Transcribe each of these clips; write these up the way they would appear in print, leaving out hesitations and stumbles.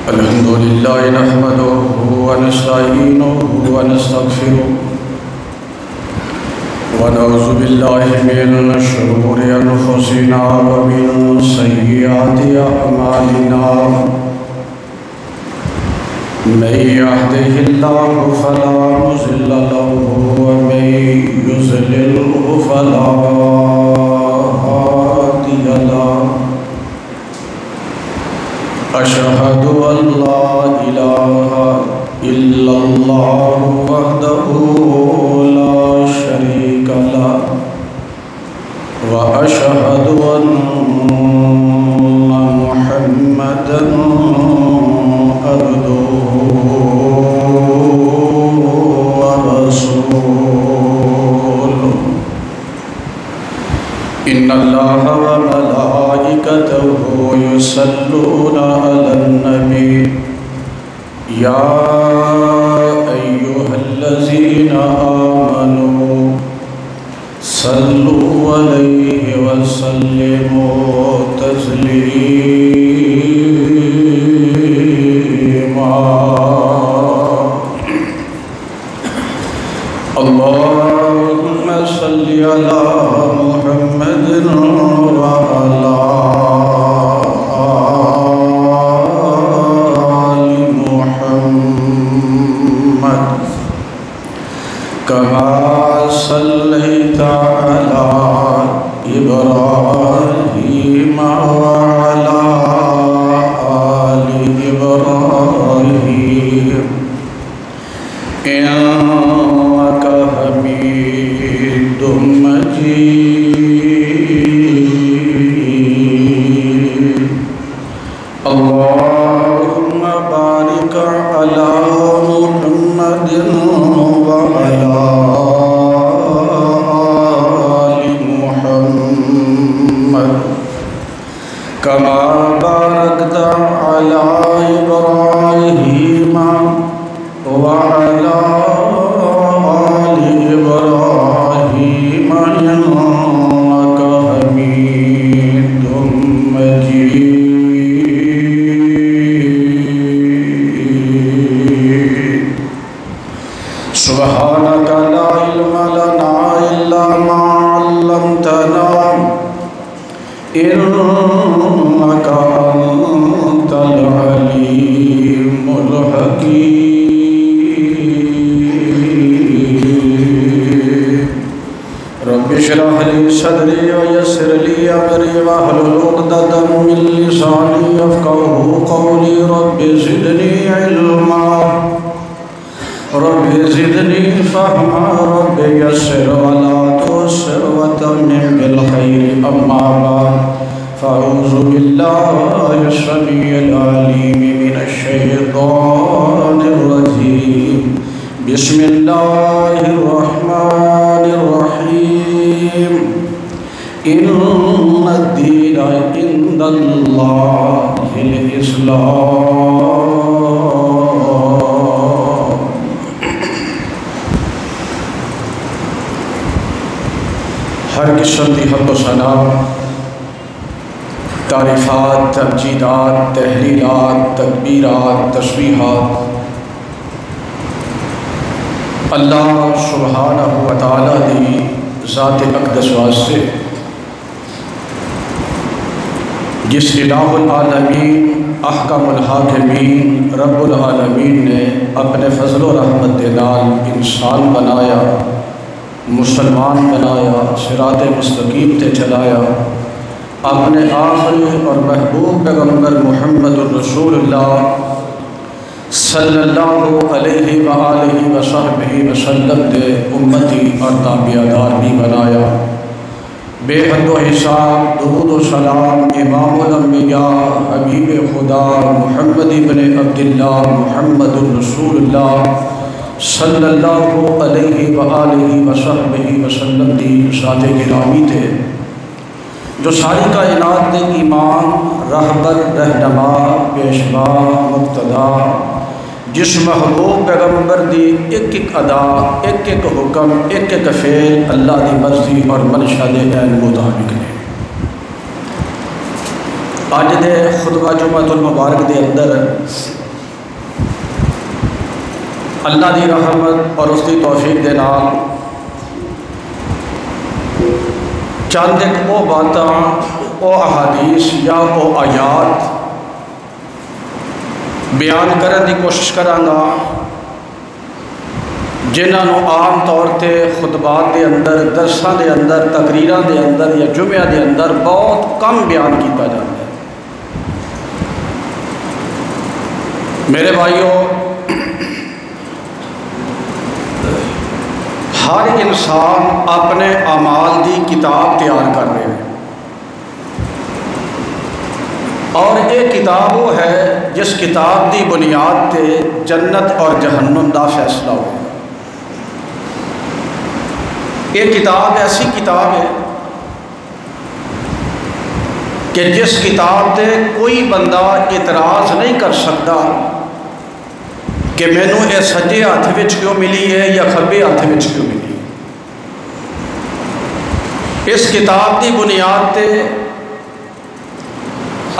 الحمد لله نحمده ونستعينه ونستغفره ونعوذ بالله من شرور أنفسنا ومن سيئات أعمالنا من يهده الله فلا مضل له ومن يضلله فلا هادي له أشهد أن لا إله إلا الله وحده لا شريك له وأشهد أن محمدًا عبده ورسوله إن الله وملائكته يصلون على النبي يا أيها الذين آمنوا صلوا عليه وسلموا تسليما اللهم صل على محمد وعلى آل محمد كما صليت على إبراهيم وعلى آل إبراهيم إنك حميد مجيد اللهم بارك على محمد وعلى آل محمد كما باركت على إبراهيم وعلى آل إبراهيم إنك حميد مجيد سبحانك لا علم لنا إلا ما علمتنا إنك أنت العليم الحكيم رب اشرح لي صدري ويسر لي أمري واحلل عقدة من لساني يفقهوا قولي رب زدني علما رب زدني فهما رب يسر ولا تعسر وتمم بالخير أما بعد فأعوذ بالله السميع العليم من الشيطان الرجيم بسم الله الرحمن الرحيم إن الدين عند الله الإسلام ہر قسم کی حمد و ثنا تعریفات تمجیدات تحلیلات تکبیرات تسبیحات اللہ سبحانہ و تعالیٰ دی ذات اقدس واسطے جس الہ العالمین احکم الحاکمین رب العالمین نے اپنے فضل و رحمت دے نال انسان بنایا مسلمان بنایا صراط مستقیم تے چلایا اپنے آخری اور محبوب پیغمبر محمد الرسول اللہ صلی اللہ علیہ وآلہ وصحبہ وسلم دے امتی اور تابعدار بھی بنایا بے حد و حساب درود و سلام امام الانبیاء حبیب خدا محمد بن عبداللہ محمد الرسول اللہ صلی اللہ علیہ وآلہ وصحبہ وسلم دی ذات گرامی تھے جو ساری کائنات دے امام رہبر رہنما پیشوا مقتدا جس محبوب پیغمبر دی ایک ایک ادا ایک ایک حکم ایک ایک فعل اللہ دی مرضی اور منشا دے عین مطابق نے اج دے خطبہ جمعۃ المبارک دے اندر اللہ دی رحمت اور اس کی توفیق دے نال چند ایک وہ باتاں او احادیث یا او آیات بیان کرنے کی کوشش کراں جنہاں نو عام طور تے خطبات دے اندر، درساں دے اندر، تقریراں دے اندر یا جمعہ دے اندر بہت کم بیان کیتا جاتا ہے۔ میرے بھائیو، ہر انسان اپنے اعمال دی کتاب تیار کر رہے ہیں، اور یہ کتاب وہ ہے جس کتاب دی بنیاد تے جنت اور جہنم دا فیصلہ ہو۔ یہ کتاب ایسی کتاب ہے کہ جس کتاب تے کوئی بندہ اعتراض نہیں کر سکتا کہ مینوں یہ سجے ہاتھ وچ کیوں ملی ہے یا کھبے ہاتھ وچ کیوں ملی ہے۔ اس کتاب دی بنیاد تے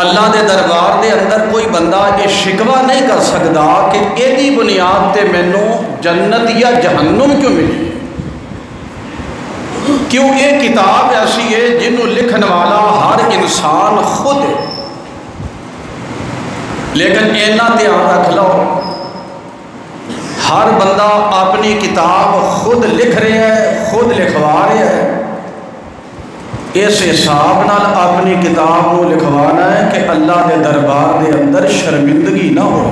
اللہ دے دربار دے اندر کوئی بندہ یہ شکوہ نہیں کر سکتا کہ یہ بنیاد تے مینوں جنت یا جہنم کیوں ملی ہے، کیوں یہ کتاب ایسی ہے جنہوں لکھن والا ہر انسان خود ہے۔ لیکن اینا دھیان رکھ لو، ہر بندہ اپنی کتاب خود لکھ رہے ہیں، خود لکھوا رہے ہیں۔ اس حساب نال اپنی کتاب کو لکھوانا ہے کہ اللہ دے دربار دے اندر شرمندگی نہ ہو۔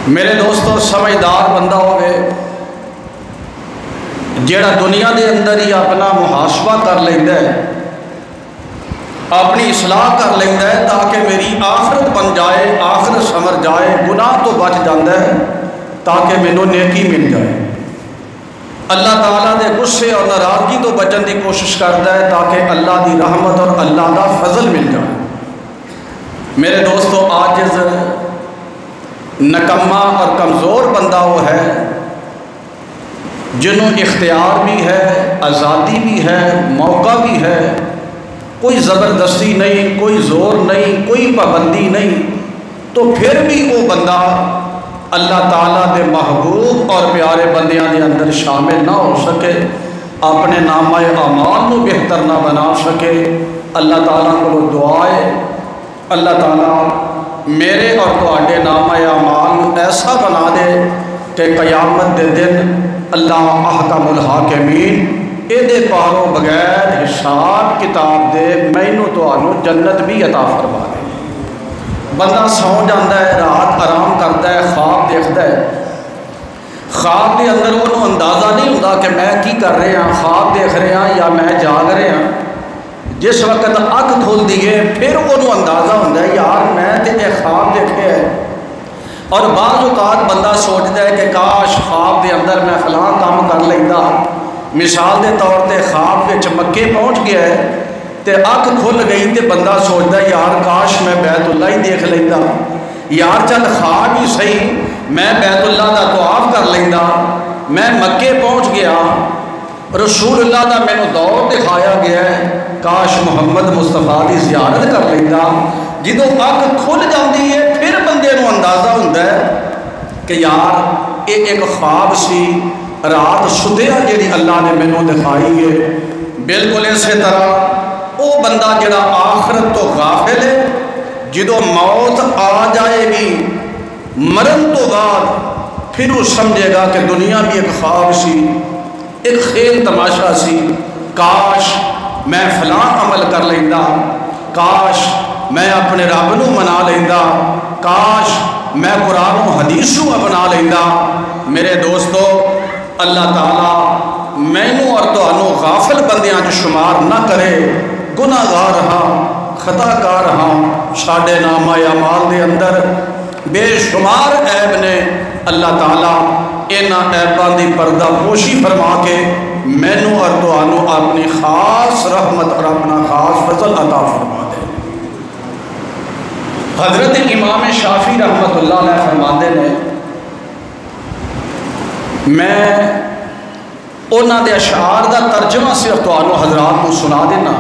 میرے دوستو، سمجھدار بندہ ہوئے جیڑا دنیا دے اندر ہی اپنا محاسبہ کر لیندہ ہے، اپنی اصلاح کر لیندہ ہے تاکہ میری آخرت بن جائے، آخرت سمر جائے، گناہ تو بچ جاندہ ہے تاکہ مینوں نیکی مل جائے، اللہ تعالیٰ دے غصے اور ناراضگی تو بچن دی کوشش کرتا ہے تاکہ اللہ دی رحمت اور اللہ دا فضل مل جائے۔ میرے دوستو، عاجز، نکمہ اور کمزور بندہ وہ ہے جنہوں اختیار بھی ہے، آزادی بھی ہے، موقع بھی ہے، کوئی زبردستی نہیں، کوئی زور نہیں، کوئی پابندی نہیں، تو پھر بھی وہ بندہ اللہ تعالیٰ دے محبوب اور پیارے بندیاں دے اندر شامل نہ ہو سکے، اپنے نامہ اعمال کو بہتر نہ بنا سکے۔ اللہ تعالیٰ کو دعا ہے اللہ تعالیٰ میرے اور تواڈے نامہ اعمال ایسا بنا دے کہ قیامت دے دن اللہ احکم الحاکمین یہ پاروں بغیر حساب کتاب دے مینوں تانوں جنت بھی عطا فرما دے۔ بندہ سو جاندہ ہے، رات آرام کرتا ہے، خواب دیکھتا ہے، خواب دے اندر انہوں اندازہ نہیں ہوتا کہ میں کی کر رہے ہیں، خواب دیکھ رہے ہیں یا میں جاگ رہے ہیں۔ جس وقت اکھ کھول دیئے پھر انہوں اندازہ ہوتا ہے یار میں تے یہ خواب دیکھے ہے۔ اور بعض اوقات بندہ سوچتا ہے کہ کاش خواب دے اندر میں فلاں کام کر لیندہ۔ مثال دے طور تے خواب وچ مکے پہنچ گیا ہے تے اکھ کھل گئی تے بندہ سوچتا ہے یار کاش میں بیت اللہ ہی دیکھ لیندہ، یار چل خواب ہی صحیح میں بیت اللہ دا طواف کر لیندہ، میں مکے پہنچ گیا، رسول اللہ دا میں نے دور دکھایا گیا ہے، کاش محمد مصطفیٰ دی زیارت کر لیندہ۔ جدو اکھ کھل جاندی ہے پھر بندے نو اندازہ ہوتا ہے کہ یار یہ ایک خواب سی، رات ستیا جیڑی اللہ نے مینوں دکھائی ہے۔ بالکل اسی طرح وہ بندہ جڑا آخرت تو غافل ہے، جدو موت آ جائے گی مرن تو بعد پھر وہ سمجھے گا کہ دنیا بھی ایک خواب سی، ایک کھیل تماشا سی، کاش میں فلاں عمل کر لیندہ، کاش میں اپنے رب نو منا لیندہ، کاش میں قرآن و حدیث نو اپنا لیندہ۔ میرے دوستو، اللہ تعالیٰ مینوں اور تانوں غافل بندیاں جو شمار نہ کرے، گناہ گار ہاں، خطا کار ہاں، ساڈے نامہ اعمال دے اندر بے شمار عیب نے۔ اللہ تعالیٰ اینا عیباں دی پردہ پوشی فرما کے مینوں اور تانوں اپنی خاص رحمت اور اپنا خاص فضل عطا فرما دے۔ حضرت امام شافعی رحمت اللہ علیہ فرماندے نے، میں انہاں دے اشعار دا ترجمہ صرف تانوں حضرات کو سنا دینا۔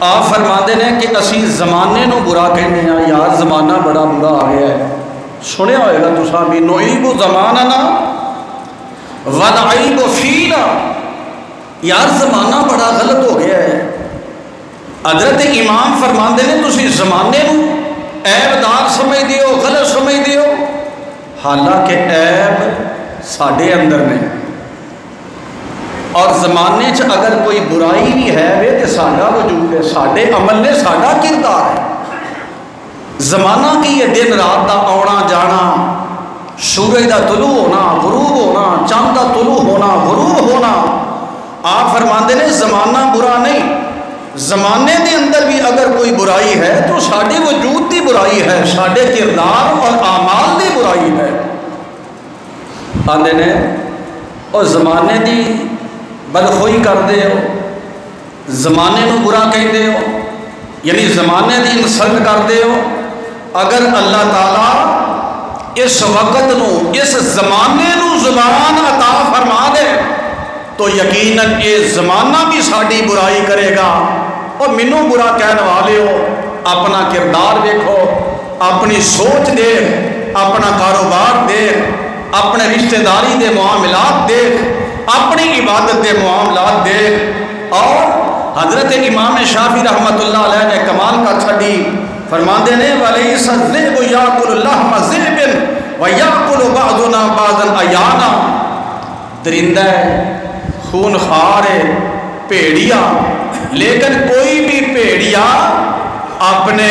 آپ فرماتے ہیں کہ اسی زمانے نو برا کہنے ہیں، یار زمانہ بڑا برا آ گیا ہے. سنیا ہوئے گا تساں بھی، نعیب زماننا ونعیب فینا، یار زمانہ بڑا غلط ہو گیا ہے. حضرت امام فرماندے نے تسی زمانے نو عیب دار سمجھ دیو، غلط سمجھ دیو، حالانکہ عیب ساڈے اندر نے، اور زمانے چ اگر کوئی برائی بھی ہے تو ساڈا وجود ہے، ساڈے عمل نے، ساڈا کردار ہے. زمانہ کی یہ دن رات دا آنا جانا، سورج دا طلوع ہونا غروب ہونا، چاند دا طلوع ہونا غروب ہونا. آپ فرماندے نے زمانہ برا نہیں، زمانے دے اندر بھی اگر کوئی برائی ہے تو ساڈے وجود دی برائی ہے، ساڈے کردار اور اعمال دی برائی ہے. آندے نے اور زمانے دی بدخوئی کر دے ہو، زمانے نو برا کہتے ہو، یعنی زمانے دی انسلٹ کر دے ہو. اگر اللہ تعالیٰ اس وقت نو، اس زمانے نو زبان عطا فرما دے تو یقیناً یہ زمانہ بھی ساری برائی کرے گا. اور مینو برا کہنے والے ہو، اپنا کردار دیکھو، اپنی سوچ دیکھ، اپنا کاروبار دیکھ، اپنے رشتہ داری دے معاملات دیکھ، اپنی عبادت دے معاملات دیکھ. اور حضرت امام شافعی رحمۃ اللہ علیہ نے کمال کا چھڑی فرماندے نے وَلَيْسَ الذِّئْبُ يَأْكُلُ لَحْمَ ذِئْبٍ وَيَأْكُلُ بَعْضُنَا بَعْضًا أَحْيَانًا. درندہ خون خوار ہے، بھیڑیا، لیکن کوئی بھی بھیڑیا اپنے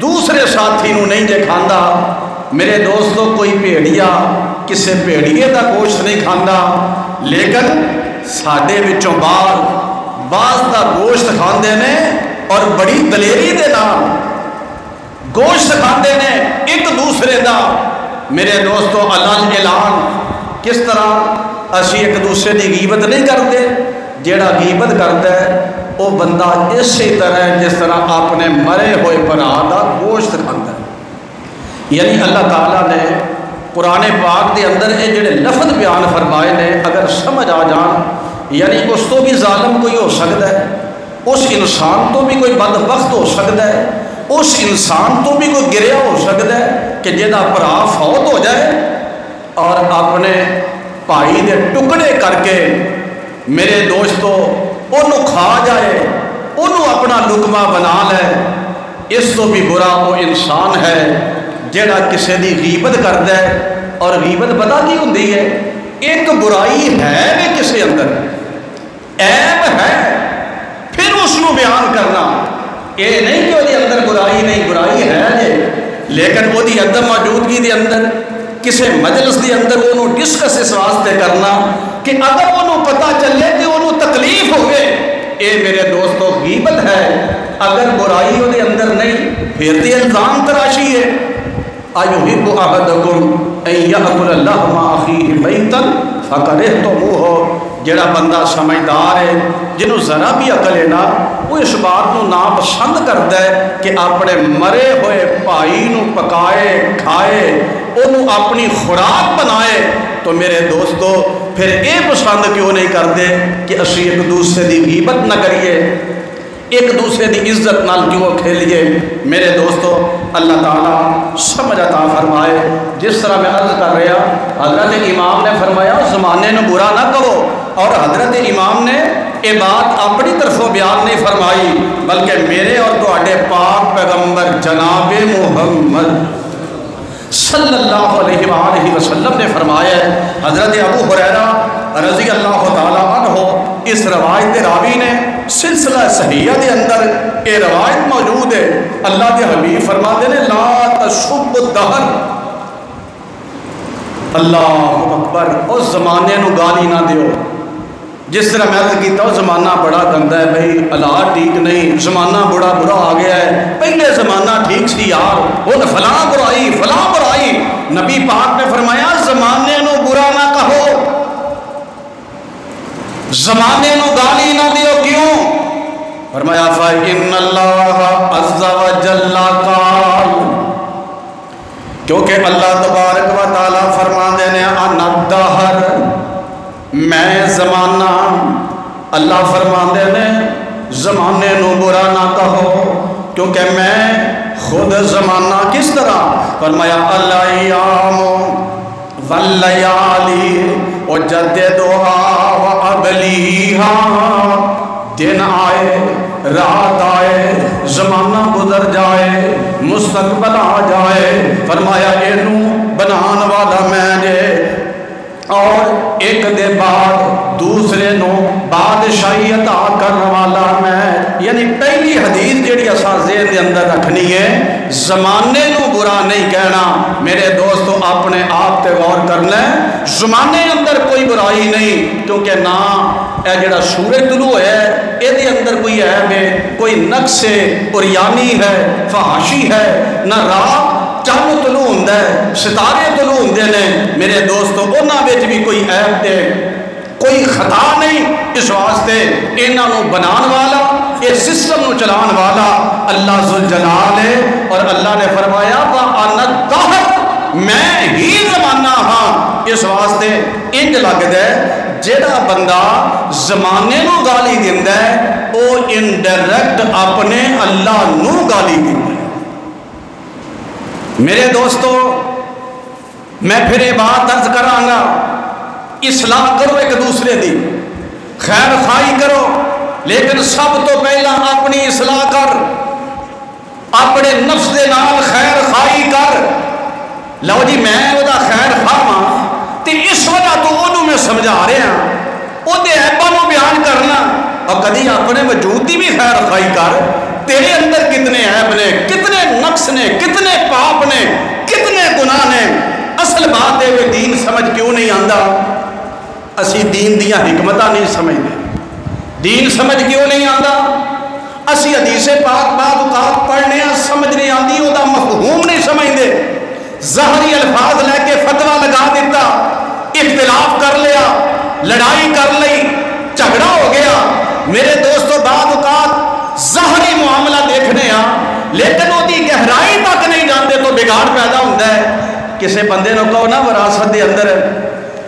دوسرے ساتھی نو نہیں دے کھاندا. میرے دوستو کوئی بھیڑیا کسے بھیڑیے دا گوشت نہیں کھاندا، لیکن ساڈے وچوں بعض دا گوشت کھاندے نے اور بڑی دلیری دے نال گوشت کھاندے نے ایک دوسرے دا. میرے دوستو علل اعلان کس طرح اسی ایک دوسرے دی غیبت نہیں کرتے. جیڑا غیبت کرتا ہے وہ بندہ اسی طرح جس طرح اپنے مرے ہوئے بھرا دا گوشت کھاندا ہے. یعنی اللہ تعالیٰ نے قرآن پاک دے اندر یہ جڑے لفظ بیان فرمائے نے اگر سمجھ آ جان، یعنی اس تو بھی ظالم کوئی ہو سکتا ہے، اس انسان تو بھی کوئی بدبخت ہو سکتا ہے، اس انسان تو بھی کوئی گریا ہو سکتا ہے کہ جہاں بھرا فوت ہو جائے اور اپنے بھائی دے ٹکڑے کر کے میرے دوستو انہوں کھا جائے، انہوں اپنا لقمہ بنا لے. اس تو بھی برا وہ انسان ہے جڑا کسی دی غیبت کرتا ہے. اور غیبت پتہ کی ہوندی ہے؟ ایک برائی ہے بھی کسی اندر، عیب ہے، پھر اس کو بیان کرنا. یہ نہیں کہ وہ اندر برائی نہیں، برائی ہے جی، لیکن وہ عدم موجودگی دے اندر کسی مجلس دے اندر وہ ڈسکس اس واسطے کرنا کہ اگر وہ پتہ چلے تو انہوں تکلیف ہوئے. اے میرے دوستو غیبت ہے. اگر برائی وہ اندر نہیں پھر تو الزام تراشی ہے. اَيُحِبُّ أَحَدُكُمْ أَن يَأْكُلَ لَحْمَ أَخِيهِ مَيْتًا فَكَرِهْتُمُوهُ. جڑا بندہ سمجھدار ہے، جنہوں ذرا بھی عقل ہے نا، وہ اس بات کو ناپسند کرتا ہے کہ اپنے مرے ہوئے بھائی نو پکائے کھائے، انہوں اپنی خوراک بنائے. تو میرے دوستو پھر یہ پسند کیوں نہیں کرتے کہ اسی ایک دوسرے دی غیبت نہ کریے، ایک دوسرے دی عزت نال کیوں کھیلیے. میرے دوستو اللہ تعالیٰ سمجھ عطا فرمائے. جس طرح میں عرض کر رہا، حضرت امام نے فرمایا زمانے نو برا نہ کرو، اور حضرت امام نے یہ بات اپنی طرفوں بیان نہیں فرمائی بلکہ میرے اور تواڈے پاک پیغمبر جناب محمد صلی اللہ علیہ وآلہ وسلم نے فرمایا ہے. حضرت ابو ہریرہ رضی اللہ تعالیٰ عنہ اس روایت کے راوی نے سلسلہ صحیحہ دے اندر یہ روایت موجود ہے. اللہ دے حبیب فرماتے ہیں لا تسب الدہر، اللہ اکبر، اس زمانے نو گالی نہ دیو. جس طرح میں عرض کیتا ہوں زمانہ بڑا گندا ہے بھائی، اللہ ٹھیک نہیں، زمانہ بڑا برا آ گیا ہے، پہلے زمانہ ٹھیک سی یار، وہ فلاں برائی فلاں برائی. نبی پاک نے فرمایا زمانے نو برا نہ کہو، زمانے نو گالی نہ دیو. کیوں؟ فرمایا فَإِنَّ اللَّهَ عَزَّ وَجَلَّ قَالَ، کیونکہ اللہ تبارک و تعالیٰ فرماندے نے اَنَا الدَّهْرُ، میں زمانہ. اللہ فرماندے نے زمانے نو برا نہ کہو کیونکہ میں خود زمانہ کس طرح فرمایا الایام واللیالی وجددها وابلیہا، دن آئے رات آئے زمانہ گزر جائے مستقبل آ جائے، فرمایا اینو بنان والا میں نے اور ایک دے بعد دوسرے نو بادشاہی عطا کرنے والا میں۔ یعنی پہلی حدیث جیڑی اساں ذہن دے اندر رکھنی ہے، زمانے نو برا نہیں کہنا۔ میرے دوستو اپنے آپ تے غور کرنا ہے، زمانے اندر کوئی برائی نہیں، کیونکہ نہ اے جڑا سورج طلوع ہے اے دے اندر کوئی عیب ہے، کوئی نقص عریانی ہے، فحاشی ہے، نہ رات چاند طلوع ہوندہ ہے، ستارے طلوع ہوندے نے۔ میرے دوستو انہاں وچ بھی کوئی عیب تے کوئی خطا نہیں، اس واسطے انہاں نو بنان والا، اس سسٹم نو چلان والا اللہ ذوالجلال ہے، اور اللہ نے فرمایا وَأَنَا الدَّهْرُ، میں ہی زمانہ ہاں۔ اس واسطے انج لگدا ہے جیڑا بندہ زمانے نو گالی دیندا ہے او انڈائریکٹ اپنے اللہ نو گالی دیندا ہے۔ میرے دوستو میں پھر یہ بات عرض کراں گا، اصلاح کرو ایک دوسرے دی، خیر خواہی کرو، لیکن سب تو پہلا اپنی اصلاح کر، اپنے نفس دے نال خیر خواہی کر۔ لو جی میں وہ دا خیر خواہاں تے اس وجہ تو انہوں میں سمجھا رہے ہیں، وہ دے عیباں نو بیان کرنا، اور کدی اپنے وجود دی بھی خیر خواہی کر۔ تیرے اندر کتنے عیب نے، کتنے نقص نے، کتنے پاپ نے، کتنے گناہ نے۔ اصل بات ہے وہ دین سمجھ کیوں نہیں آندا؟ اسی دین دیا حکمتاں نہیں سمجھتے۔ دین سمجھ کیوں نہیں آندا؟ اسی حدیث پاک بعد اوقات پڑھنے سمجھ نہیں آندی، وہ دا مفہوم نہیں سمجھتے، ظاہری الفاظ لے کے فتویٰ لگا دیتا، اختلاف کر لیا، لڑائی کر لی، جھگڑا ہو گیا۔ میرے دوستو بعد اوقات ظاہری معاملہ دیکھنے ہاں لیکن وہ دی گہرائی تک نہیں جانتے تو بگاڑ پیدا ہوتا ہے۔ کسے بندے نو کہو نا وراثت دے اندر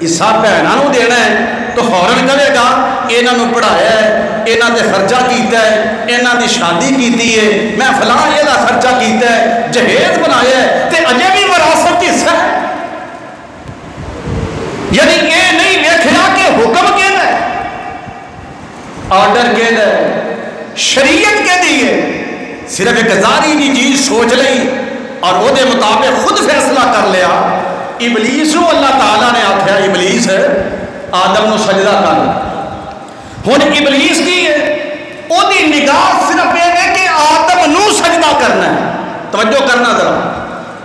حصہ بہناں نو دینا ہے تو فوراً کہے گا انہاں نو پڑھایا ہے، انہاں تے خرچہ کیتا ہے، انہاں دی شادی کیتی ہے، میں فلاں یہ دا خرچہ کیتا ہے، جہیز بنایا ہے، تے اجے بھی وراثت کی حصہ ہے۔ یعنی یہ نہیں دیکھنا کہ حکم کہنا ہے، آرڈر کہنا ہے، شریعت کے دیئے، صرف ایک ظاہری کی چیز سوچ لئی اور وہ دے مطابق خود فیصلہ کر لیا۔ ابلیس نو اللہ تعالیٰ نے آکھیا ابلیس آدم نو سجدہ کر، ہن ابلیس کی ہے او دی نگاہ صرف یہ ہے کہ آدم نو سجدہ کرنا ہے۔ توجہ کرنا ذرا،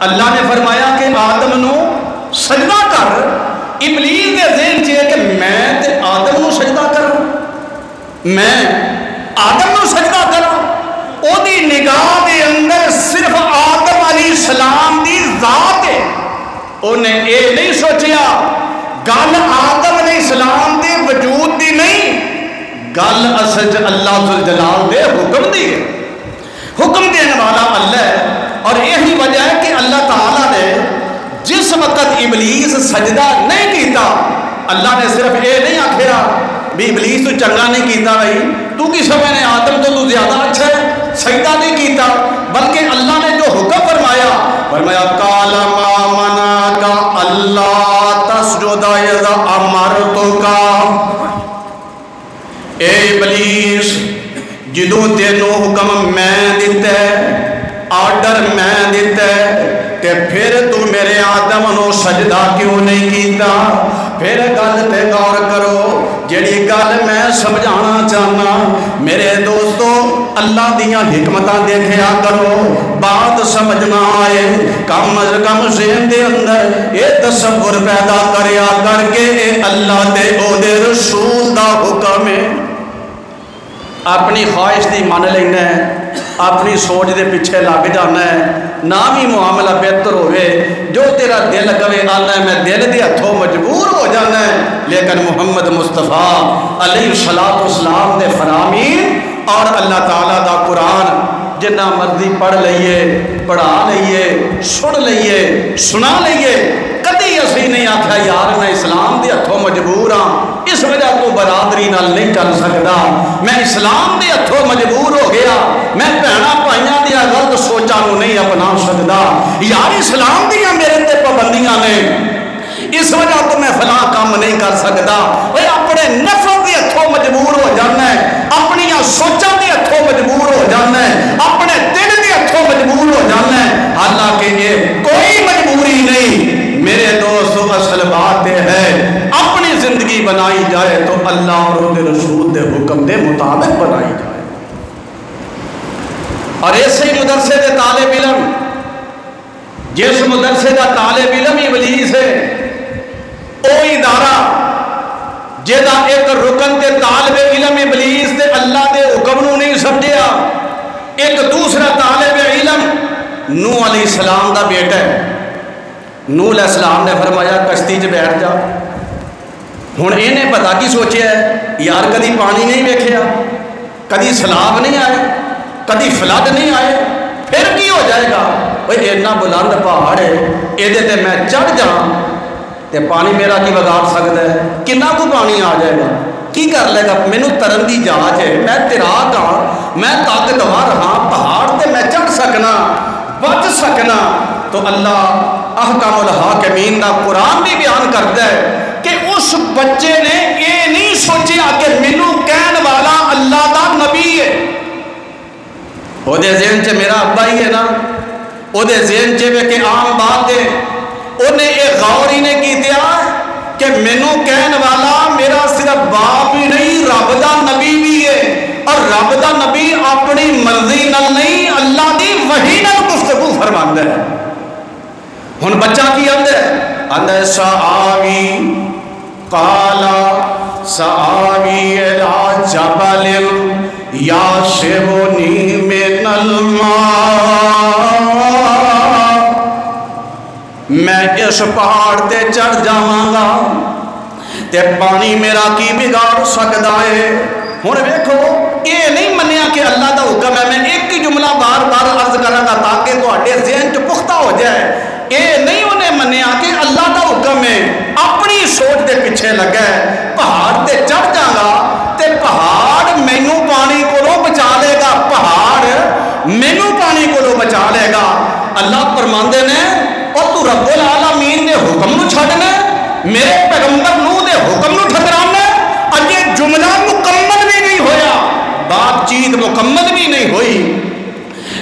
اللہ نے فرمایا کہ آدم نو سجدہ کر، ابلیس دے ذہن چ ہے کہ میں تے آدم نو سجدہ کروں، میں آدم نو سجدہ کروں۔ او دی نگاہ دے اندر صرف آدم علیہ السلام دی ذات ہے، انہیں اے نہیں سوچیا گل آدم علیہ السلام دے وجود دی نہیں، گل اصل اللہ ذوالجلال دے حکم دی ہے۔ حکم دینے والا اللہ ہے، اور یہی وجہ ہے کہ اللہ تعالیٰ نے جس وقت ابلیس سجدہ نہیں کیتا، اللہ نے صرف یہ نہیں آکھیا بھی ابلیس تو چنگا نہیں کیتا بھائی تو کی سمجھ نے آدم تو زیادہ اچھا ہے سجدہ نہیں کیتا، بلکہ اللہ نے جو حکم فرمایا قال ما منعک اللہ تسجد اذ امرتک، اے ابلیس جدوں تینوں حکم میں دیتا ہے، آرڈر میں دیتا ہے، کہ پھر تو میرے آدم نو سجدہ کیوں نہیں کیتا؟ پھر گل تے غور کرو، جڑی گل میں سمجھانا چاہنا میرے دوستو اللہ دیاں حکمتاں دیکھیا کرو، بات سمجھنا آئے کم از کم ذہن دے اندر یہ تصور پیدا کریا کر کے اللہ دے او دے رسول دا حکم ہے۔ اپنی خواہش دی مان لینا ہے، اپنی سوچ دے پیچھے لگ جانا ہے، نہ بھی معاملہ بہتر ہوئے، جو تیرا دل کہے آنا ہے میں دل دے ہتھوں مجبور ہو جانا ہے، لیکن محمد مصطفیٰ علیہ الصلوۃ والسلام دے فرامین اور اللہ تعالیٰ دا قرآن جنہ مرضی پڑھ لئیے پڑھا لئیے سن لئیے سنا لئیے کدی اسی نہیں آکھا یار میں اسلام دے ہتھوں مجبور ہاں اس وجہ تو برادری نال نہیں چل سکتا میں اسلام دے ہتھوں مجبور ہو گیا میں بہنا بھائیاں دیا غلط سوچاں نو نہیں اپنا سکتا یار اسلام دیا میرے تے پابندیاں نے اس وجہ تو میں فلاں کام نہیں کر سکتا وہ اپنے نفس کے ہتھوں مجبور ہو جانا ہے اپنی سوچاں کے ہتھوں مجبور ہو جانا ہے اپنے دل کے ہتھوں مجبور ہو جانا ہے حالانکہ یہ کوئی مجبوری نہیں میرے دوستو اصل بات یہ ہے اپنی زندگی بنائی جائے تو اللہ اور اس رسول دے حکم دے مطابق بنائی جائے اور ایسے ہی مدرسے دے طالب علم جس مدرسے دا طالب علم ابلیس ہے او ادارہ جیدہ ایک رکن تے طالب علم ابلیس تے اللہ دے حکم نو نہیں سمجھیا ایک دوسرا طالب علم نوح علیہ السلام دا بیٹا ہے نوح علیہ السلام نے فرمایا کشتی چ بیٹھ جا ہن انہیں پتا کی سوچیا ہے یار کدی پانی نہیں ویکھیا کدی سیلاب نہیں آئے کدی فلڈ نہیں آئے پھر کی ہو جائے گا بھئی اتنا بلند پہاڑ ہے یہ تے میں چڑھ جاؤں تے پانی میرا کی بگاڑ سکتا ہے کنا کو پانی آ جائے گا کی کر لے گا مینوں ترن دی جانچ ہے میں تیراک ہاں میں طاقتور ہاں پہاڑ تے میں چڑھ سکنا بچ سکنا تو اللہ احکام الحاکمین دا قرآن بھی بیان کرتا ہے کہ اس بچے نے یہ نہیں سوچیا کہ مینوں کہن والا اللہ دا نبی ہے وہ دے ذہن چ میرا ابا ہی ہے نا وہ دے ذہن چ کہ عام بات ہے انہیں ایک غور ہی نے کی دیا کہ مینوں کہن والا میرا صرف باپ ہی نہیں رب دا نبی بھی ہے اور رب دا نبی اپنی مرضی نال نہیں اللہ دی وحی نال گفتگو فرماندا ہے ہن بچہ کی آندا ہے سآوی قالا سآوی الی جبل یعصمنی من الماء میں اس پہاڑ تے چڑھ جاواں گا تے پانی میرا کی بگاڑ سکدا ہے ہن ویکھو یہ نہیں منیا کہ اللہ دا حکم ہے میں ایک ہی جملہ بار بار عرض کراں گا تاکہ تہاڈے ذہن چ پختہ ہو جائے یہ نہیں انہیں منیا کہ اللہ دا حکم ہے اپنی سوچ دے پیچھے لگا ہے پہاڑ تے چڑھ جاں گا تے پہاڑ مینوں پانی کولوں بچا لے گا پہاڑ مینوں پانی کولوں بچا لے گا اللہ فرماندے نے اور تو رب العالمین دے حکم نو چھڈنا میرے پیغمبر نوح دے حکم نو ٹھکرانا اور یہ جملہ مکمل بھی نہیں ہویا بات چیت مکمل بھی نہیں ہوئی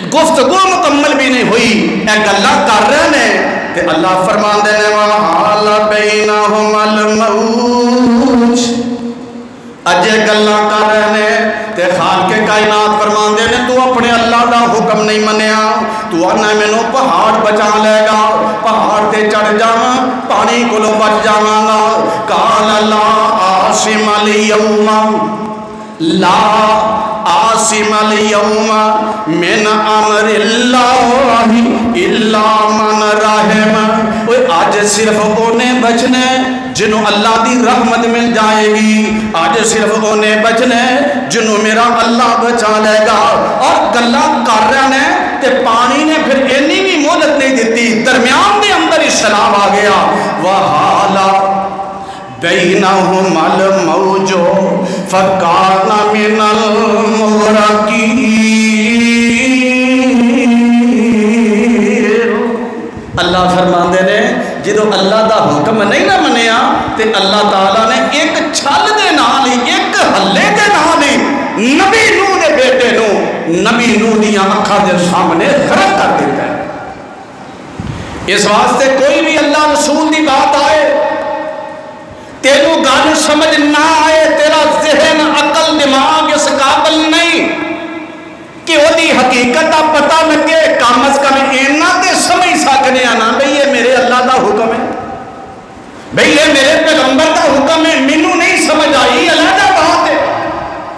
گفتگو مکمل بھی نہیں ہوئی ایک اللہ کر رہے ہیں کہ اللہ فرماندے نے وَحَالَ بَيْنَهُمَ الْمَوْجِ اجے گلاں کر رہے ہیں تے خالق کائنات فرماندے نے تو اپنے اللہ دا حکم نہیں منیا تو آنا مینوں پہاڑ بچا لے گا پہاڑ تے چڑھ جاواں پانی کولوں بچ جاواں گا قال لا عاصم اليوم لا عاصم اليوم من امر اللہ الا من رحم آج صرف انہیں بچنے جنہوں اللہ دی رحمت مل جائے گی آج صرف انہیں بچنے جنہوں میرا اللہ بچا لے گا اور گلہ کر رہے ہیں تے پانی نے پھر اینی بھی مہلت نہیں دیتی درمیان دے اندر اسلام آ گیا وحالا بینہم الموج فکان من المغرقین اللہ فرماندے نے جدو اللہ دا حکم نہیں نہ منیا تے اللہ تعالیٰ نے ایک چھل دے نال ہی ایک حلے دے نال ہی نبی نوح دے بیٹے نو نبی نوح دیاں اکھاں دے سامنے غرق کر دیتا ہے اس واسطے کوئی بھی اللہ رسول دی بات آئے تیرو گل سمجھ نہ آئے تیرا ذہن عقل دماغ اس قابل نہیں کہ وہ دی حقیقت دا پتہ لگے کم از کم اینا تے سمجھ سکنے آنا بھئی یہ میرے اللہ دا حکم ہے بھئی یہ میرے پیغمبر دا حکم ہے مینوں نہیں سمجھ آئی علیحدہ بات ہے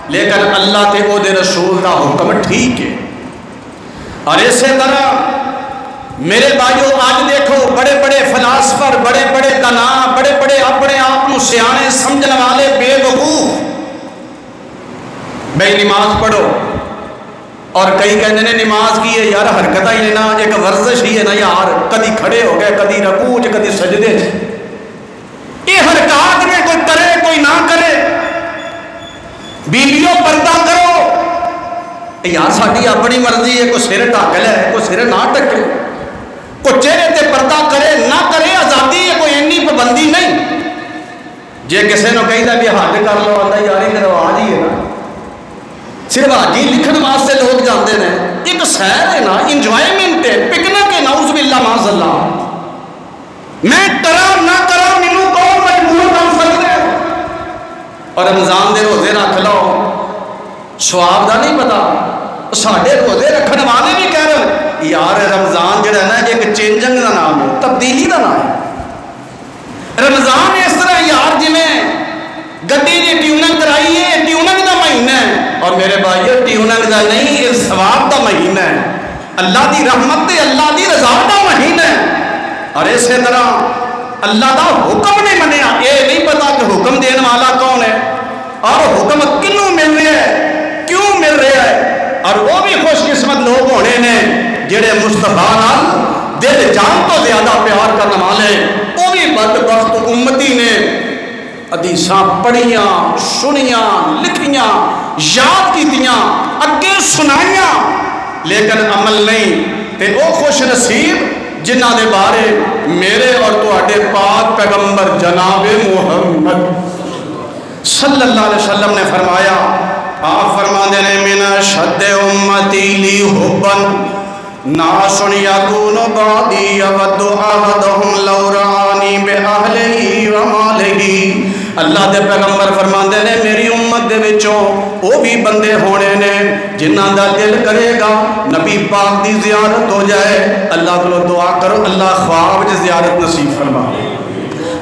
لیکن اللہ تے او دے رسول دا حکم ٹھیک ہے اور اسی طرح میرے بھائیو آج دیکھو بڑے بڑے فلاسفر بڑے بڑے دانا بڑے بڑے اپنے آپ کو سیانے سمجھنے والے بے وقوف بھئی نماز پڑھو اور کئی کہتے ہیں نماز کی ہے یار حرکت ہی لینا ایک ورزش ہی ہے نا یار، کدی کھڑے ہو گئے کدی رکوع کدی سجدے، یہ حرکات میں کوئی کرے کوئی نہ کرے، بیویوں پردہ کرو یار ساری اپنی مرضی ہے، کوئی سر ڈھک لے کوئی سر نہ ڈھکے، کوئی چہرے تے پردہ کرے نہ کرے، آزادی ہے، کوئی اینی پابندی نہیں۔ جے کسی نے کہیے بھی حج کر لو آتا یار یہ رواج ہی ہے نا، صرف حاجی لکھن واسطے لوگ جاتے ہیں، ایک سیر ہے نا، انجوائمنٹ ہے، پکنک ہے، نعوذ باللہ معاذ اللہ، میں کرا نہ کرا مینوں کون مجبور کر سکتے ہیں۔ اور رمضان دے روزے رکھ لو، ثواب دا نہیں پتا، ساڈے روزے رکھن والے بھی کہہ رہے یار رمضان جڑا ہے نا ایک چینجنگ دا نام ہے، تبدیلی دا نام ہے۔ رمضان اس طرح یار جی میں گڈی دی ٹیوننگ کرائی ہے، ٹیوننگ دا مہینہ ہے، اور میرے بھائیو ٹیوننگ دا نہیں، یہ ثواب دا مہینہ ہے، اللہ دی رحمت تے اللہ دی رضا دا مہینہ ہے۔ اور اسی طرح اللہ دا حکم نہیں منیا، یہ نہیں پتا کہ حکم دین والا کون ہے اور حکم کنوں مل رہا ہے، کیوں مل رہا ہے، اور وہ بھی خوش قسمت لوگ ہونے نے جڑے مصطفیٰ نال دل جان تو زیادہ پیار کرنے والے، وہ بھی بدبخت امتی نے حدیثاں پڑھیاں سنیاں لکھیاں یاد کیتیاں اگے سنائیاں لیکن عمل نہیں، تے وہ خوش نصیب جنہ دے بارے میرے اور تواڈے پاک پیغمبر جناب محمد صلی اللہ علیہ وسلم نے فرمایا، آپ فرماندے نے من شد امتی لی حبن ناس یکون بعدی یود احدہم لو رآنی بأہلہ ومالہ۔ اللہ دے پیغمبر فرماندے نے میری امت دے وچوں وہ بھی بندے ہونے نے جنہاں دا دل کرے گا نبی پاک دی زیارت ہو جائے۔ اللہ کو دعا کرو اللہ خواب وچ زیارت نصیب فرما دے،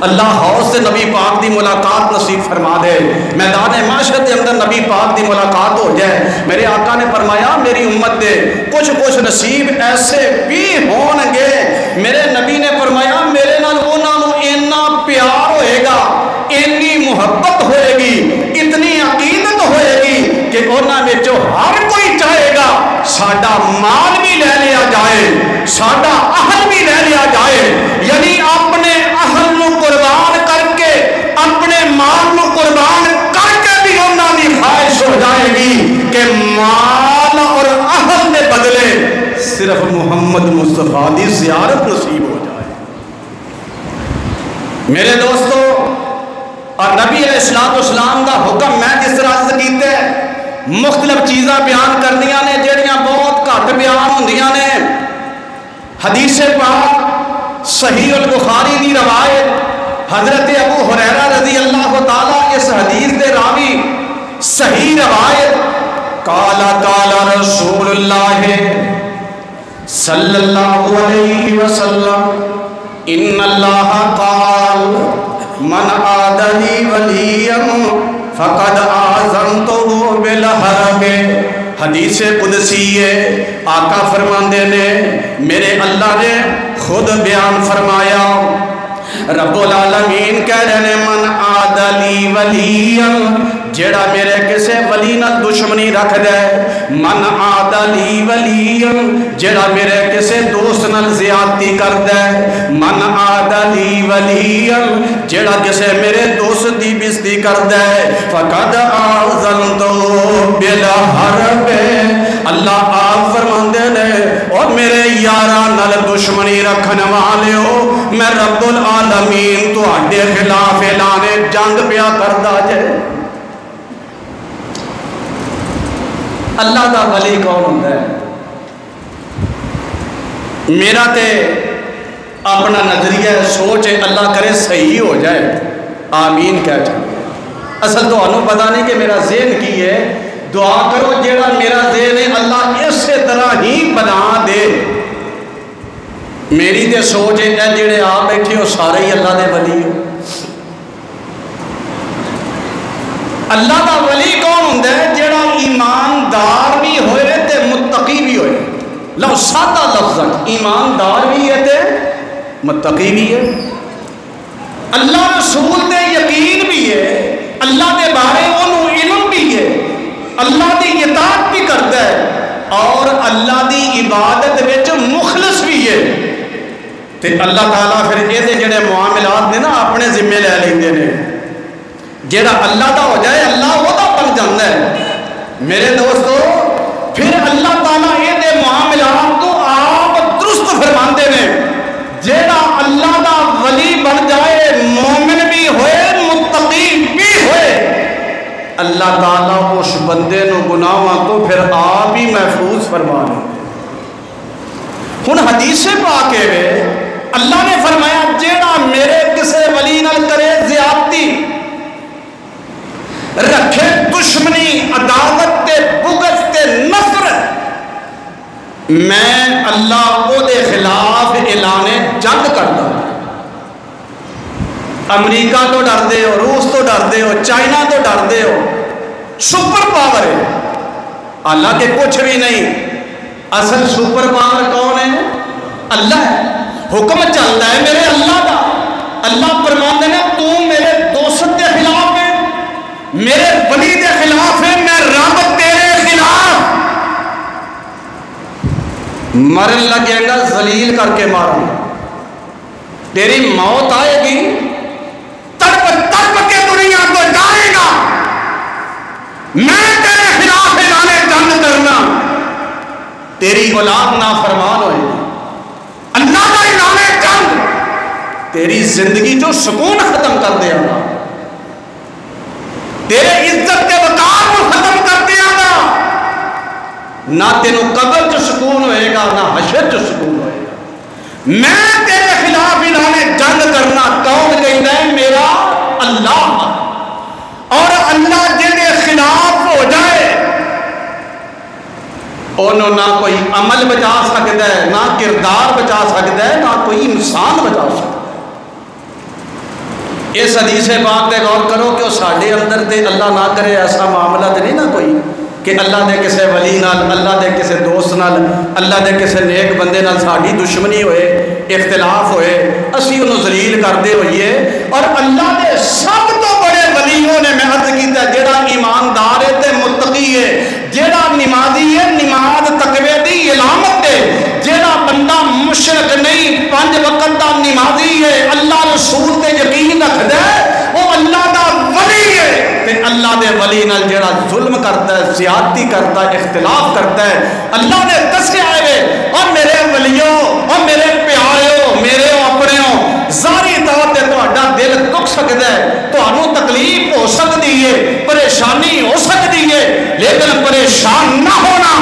اللہ حوض سے نبی پاک دی ملاقات نصیب فرما دے، میدان معاشر کے اندر نبی پاک دی ملاقات ہو جائے۔ میرے آقا نے فرمایا میری امت دے کچھ کچھ نصیب ایسے بھی ہون گے، میرے نبی نے فرمایا میرے نال انہاں نوں اتنا پیار ہوئے گا، اتنی محبت ہوئے گی، اتنی عقیدت ہوئے گی کہ انہاں وچوں ہر کوئی چاہے گا ساڈا مال بھی لے لیا جائے، ساڈا اہل بھی لے لیا جائے، یعنی اپنے اہل نو قربان کر کے اپنے مال نو قربان کر کے بھی انہاں دی خواہش ہو جائے گی کہ مال اور اہل کے بدلے صرف محمد مصطفیٰ دی زیارت نصیب ہو جائے۔ میرے دوستو اور نبی علیہ السلام دا حکم میں جس طرح سے کیتے مختلف چیزاں بیان کرنیاں نے جڑیاں بہت گھٹ بیان ہوندیاں نے۔ حدیث پاک صحیح البخاری دی روایت حضرت ابو ہریرہ رضی اللہ تعالیٰ اس حدیث دے راوی صحیح روایت قال قال رسول اللہ صلی اللہ علیہ وسلم ان اللہ قال من آدلی ولیا فقد آذنتہ بالحرب۔ حدیث قدسی ہے، آقا فرماندے نے میرے اللہ نے خود بیان فرمایا، رب العالمین کہہ رہے ہیں من آدلی ولیا، جیڑا میرے کسے ولی نہ دشمنی رکھ دے، من آدلی ولیا، جیڑا میرے کسے دوست نہ زیادتی کر دے، من آدلی ولیا، جیڑا کسے میرے دوست دی بزدی کر دے، فقد آذنتہ بالحرب۔ اللہ آپ فرماندے نے اور میرے یاراں نال دشمنی رکھنے والے ہو میں رب العالمین تو اڈے خلاف اعلان جنگ پیا کردا جے۔ اللہ دا ولی کون ہوندا ہے؟ میرا تے اپنا نظریہ سوچ ہے اللہ کرے صحیح ہو جائے، آمین کہہ چاہیے۔ اصل تو انہوں پتا نہیں کہ میرا ذہن کی ہے، دعا کرو جیڑا میرا ذہن ہے اللہ اس طرح ہی بنا دے۔ میری تے سوچ ہے جیڑے آپ بیٹھے ہو سارے ہی اللہ دے ولی ہو۔ اللہ دا ولی کون ہوندا ہے؟ جیڑا ایماندار بھی ہوئے تے متقی بھی ہوئے۔ لو سادہ لفظ ایماندار بھی ہے تے متقی بھی ہے، اللہ رسول دے یقین بھی ہے، اللہ دے بارے انہوں علم بھی ہے، اللہ دی اطاعت بھی کرتا ہے، اور اللہ دی عبادت وچ مخلص بھی ہے تے اللہ تعالیٰ پھر یہ جڑے معاملات نے نا اپنے ذمے لے لیندے نے. جڑا اللہ دا ہو جائے اللہ وہ دا بن جاتا ہے. میرے دوستو پھر اللہ تعالیٰ یہ معاملات کو آپ درست فرماندے نے. جڑا اللہ دا ولی بن جائے مومن بھی ہوئے متقی بھی ہوئے اللہ تعالیٰ اس بندے نو گناہاں تو پھر آپ ہی محفوظ فرما لیں. ہن حدیث پاک ہے اللہ نے فرمایا جیڑا میرے کسے ولی نال کرے زیادتی رکھے دشمنی عداوت تے بغض تے نفرت میں اللہ او دے خلاف اعلان جنگ کرتا. امریکہ تو ڈر دے ہو, روس تو ڈر دے ہو, چائنا تو ڈر دے ہو, سپر پاور ہے حالانکہ کچھ بھی نہیں. اصل سپر پاور کون ہے؟ اللہ ہے. حکم چلتا ہے میرے اللہ کا. اللہ فرماتے ہیں تو میرے دوست کے خلاف ہے, میرے ولی کے خلاف ہے, میں رب تیرے خلاف. مرن لگے گا ذلیل کر کے ماروں گا, تیری موت آئے گی تڑپ تڑپ کے دنیا کو جائے گا. میں تیرے خلاف اعلان جنگ کرنا, تیری اولاد نافرمان ہوئے گی. اللہ کا اعلان جنگ تیری زندگی جو سکون ختم کر دیا گا, تیرے عزت کے وقار کو ختم کر دیا گا. نہ تینوں قبر جو سکون ہوئے گا نہ حشر جو سکون ہوئے گا. میں تیرے خلاف اعلان جنگ کرنا. کون کہتا ہے؟ میرا اللہ. اور اللہ جنہیں خلاف ہو جائے انہوں نہ کوئی عمل بچا سکتا ہے, نہ کردار بچا سکتا ہے, نہ کوئی انسان بچا سکتا ہے. اس حدیث پاک پہ غور کرو کہ وہ ساڈے اندر تے اللہ نہ کرے ایسا معاملہ تے نہیں نا کوئی کہ اللہ دے کسے ولی نال, اللہ دے کسے دوست نال, اللہ دے کسے نیک بندے نال ساڈی دشمنی ہوئے, اختلاف ہوئے, اسی انہوں ذلیل کردے ہوئیے. اور اللہ دے سب تو بڑے ولیوں نے میں عرض کیتا جیڑا ایماندار ہے تے متقی ہے, جیڑا نمازی ہے, نماز تقوی دی علامت ہے, جیڑا بندہ مشرک نہیں, 5 وقت دا نمازی ہے, اللہ رسول تے یقین رکھدا ہے, وہ اللہ دا ولی ہے. تے اللہ دے ولی نال جیڑا ظلم کرتا ہے, زیادتی کرتا ہے, اختلاف کرتا ہے, اللہ نے دسیا ہے. اور میرے ولیوں اور میرے پیاروں, میرے اپنےوں, ظاہری طور تے تہاڈا دل دکھ سکدا ہے, تہانوں تکلیف ہو سکتی ہے, پریشانی ہو سکتی ہے, لیکن پریشان نہ ہونا.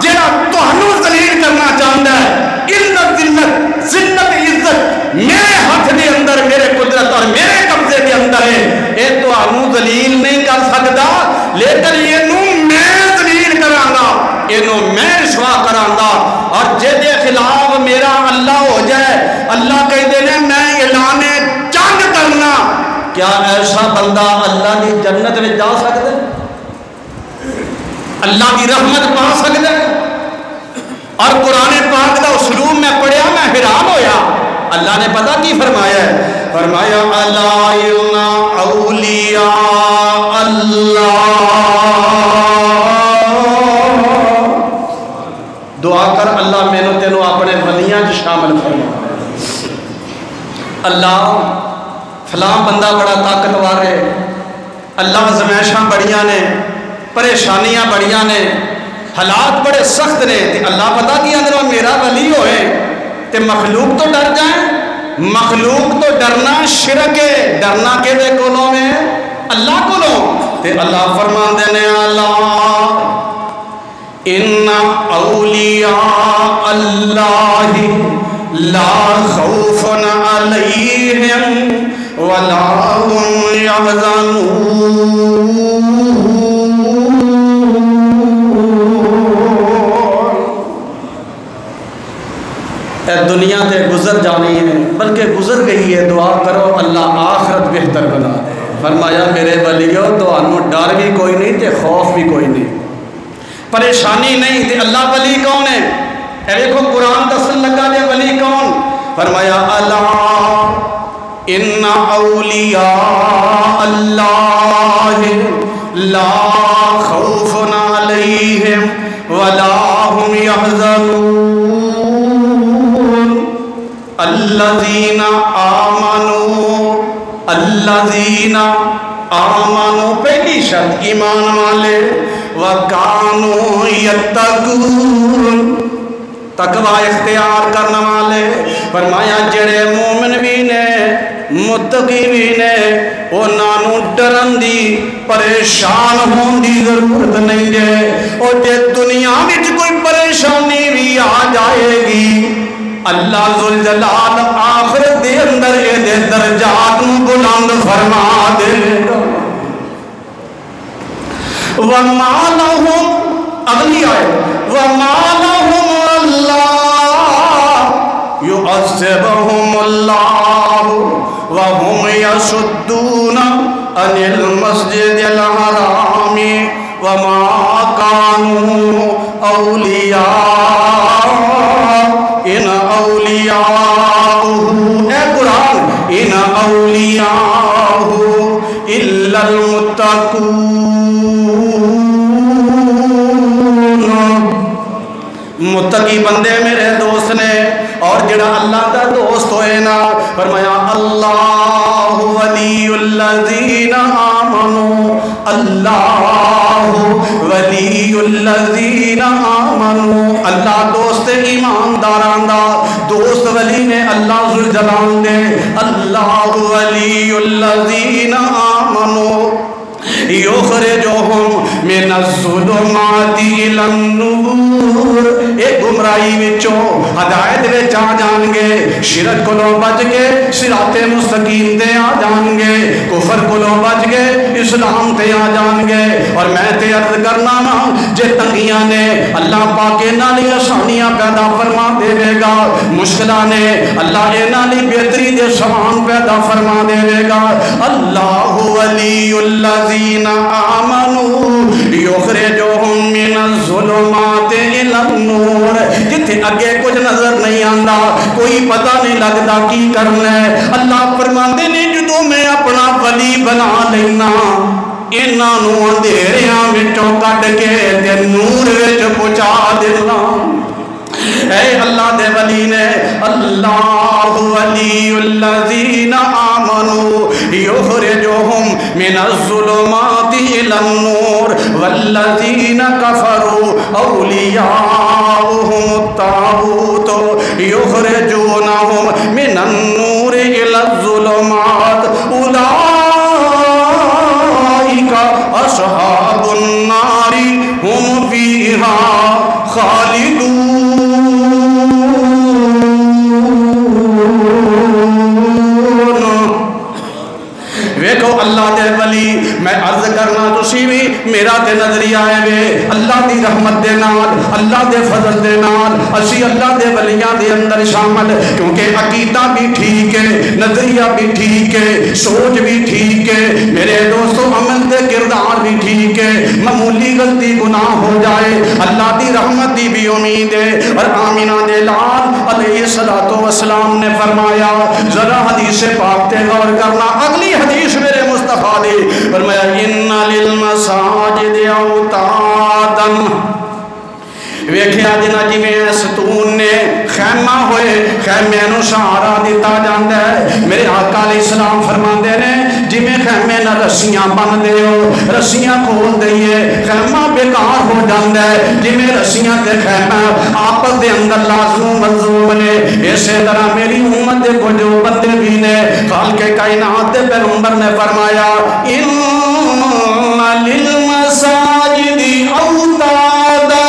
جیڑا تہانوں ذلیل کرنا چاہتا ہے, عزت ذلت ذلت عزت میرے ہاتھ دے اندر, میرے قدرت اور میرے قبضے دے اندر ہے. یہ تہانوں ذلیل نہیں کر سکتا, لیکن یہ میں ذلیل کراں گا, یہ میں رسوا کراں گا. اور جے خلاف میرا اللہ ہو جائے, اللہ کہتے ہیں میں اعلان جنگ کرنا. کیا ایسا بندہ اللہ کی جنت میں جا سکتا ہے, اللہ کی رحمت پا سکتا ہے؟ اور قرآن پاک دا اسلوب میں پڑھیا میں حیران ہویا. اللہ نے پتہ کی فرمایا ہے؟ فرمایا الا اولیاء اللہ. دعا کر اللہ میں نے تینوں اپنے ولیاں جو شامل فرما. اللہ فلاں بندہ بڑا طاقتور ہے, اللہ آزمائشاں بڑیاں نے, پریشانیاں بڑیاں نے, حالات بڑے سخت نے, تے اللہ پتہ کی اندر میرا ولی ہوئے تے مخلوق تو ڈر جائیں. مخلوق تو ڈرنا شرک ہے, ڈرنا کے دے کولوں میں اللہ کولوں. تے اللہ فرماندے نے اللہ ان اولیاء اللہ لا خوف علیہم ولا هم يحزنون. دنیا تے گزر جانی ہے بلکہ گزر گئی ہے, دعا کرو اللہ آخرت بہتر بنا دے. فرمایا میرے ولیو تہانوں ڈر بھی کوئی نہیں تے خوف بھی کوئی نہیں, پریشانی نہیں. تے اللہ ولی کون ہے؟ اے دیکھو قرآن دسن لگا دے ولی کون. فرمایا اللہ ان اولیاء اللہ لا خوف علیہم ولا هم الذین آمنوا، الذین آمنوا پہلی شرط ایمان والے، وکانوا یتقون تقوی اختیار کرنے والے، فرمایا جڑے مومن بھی نے متقی بھی نے انہاں نوں ڈرن دی پریشان ہون دی ضرورت نہیں ہے۔ اور جے دنیا وچ کوئی پریشانی بھی آ جائے گی اللہ ذوالجلال آخرت دے اندر اے دے درجات نوں بلند فرما دے گا۔ وَمَا لَهُمْ اگلی آیت وَمَا لَهُمْ اللَّهُ يُعَذِّبُهُمُ اللَّهُ وَهُمْ يَصُدُّونَ عَنِ الْمَسْجِدِ الْحَرَامِ وَمَا كَانُوا أَوْلِيَاءَ إِنْ أَوْلِيَاؤُهُ اے قرآن إِنْ أَوْلِيَاؤُهُ إِلَّا الْمُتَّقُونَ متقی بندے میرے دوست نے، اور جڑا اللہ دا دوست ہوئے نا، فرمایا اللہ ولی الذین آمنوا، اللہ ولی الذین آمنوا، اللہ دوست ایمانداران دا دوست ولی نے اللہ ذوالجلال نے، اللہ ولی الذین آمنوا یخرجہم من الظلمات الی النور، ایک گمراہی وچوں ہدایت وچ آ جان گے، شرک کولوں بچ کے صراط مستقیم تے آ جان گے، کفر کولوں بچ کے اسلام تے آ جان گے۔ اور میں تے عرض کرنا نا جے تنگیاں نے اللہ پاک انہاں لئی آسانیاں پیدا فرما دے گا، مشکلاں نے اللہ انہاں لئی بہتری دے سامان پیدا فرما دے گا۔ اللہ ولی الذین آمنوا یخرجہم من الظلمات الی النور، جتھے اگے کچھ نظر نہیں آندا، کوئی پتہ نہیں لگدا کی کرنا ہے، اللہ فرماندے نے جدوں میں اپنا ولی بنا لینا انہاں نوں اندھیریاں وچوں کڈ کے تے نور وچ پہنچا دینا۔ اے اللہ دے ولی نے، اللہ ولی الذین آمنوا یخرجہم من الظلمات الی النور والذین کفروا اولیاؤہم الطاغوت یخرجونہم من النور الی الظلمات اولئک اصحاب النار ہم فیہا خالدون۔ ویکھو اللہ دے ولی، میں عرض کرنا تسی بھی میرا تے نظریہ ہے وے اللہ دی رحمت دے نال، اللہ دے فضل دے نال اسی اللہ دے ولیاں دے اندر شامل، کیونکہ عقیدہ بھی ٹھیک ہے، نظریہ بھی ٹھیک ہے، سوچ بھی ٹھیک ہے، میرے دوستو عمل دے کردار بھی ٹھیک ہے، معمولی غلطی گناہ ہو جائے اللہ دی رحمت دی بھی امید ہے۔ اور آمینہ دے لال علیہ السلام نے فرمایا، ذرا حدیث پاک تے غور کرنا، اگلی حدیث میرے مصطفیٰ نے فرمایا ان للمساجد اوتادا، ویکھیا جنا جی میں ستون نے خیمہ ہوئے، خیمے نو سہارا دیتا جاندا ہے، میرے آقا علیہ السلام فرماندے نے جی میں خیمے نہ رسیاں بن دے ہو، رسیاں کھول دئیے خیمہ بیکار ہو جاندا ہے، جی میں رسیاں تے خیمہ آپس دے اندر لازم و ملزوم نے، اسی طرح میری امت دے کچھ بندے بھی نے، خالق کائنات دے پیغمبر نے فرمایا ان للمساجد اوتادا،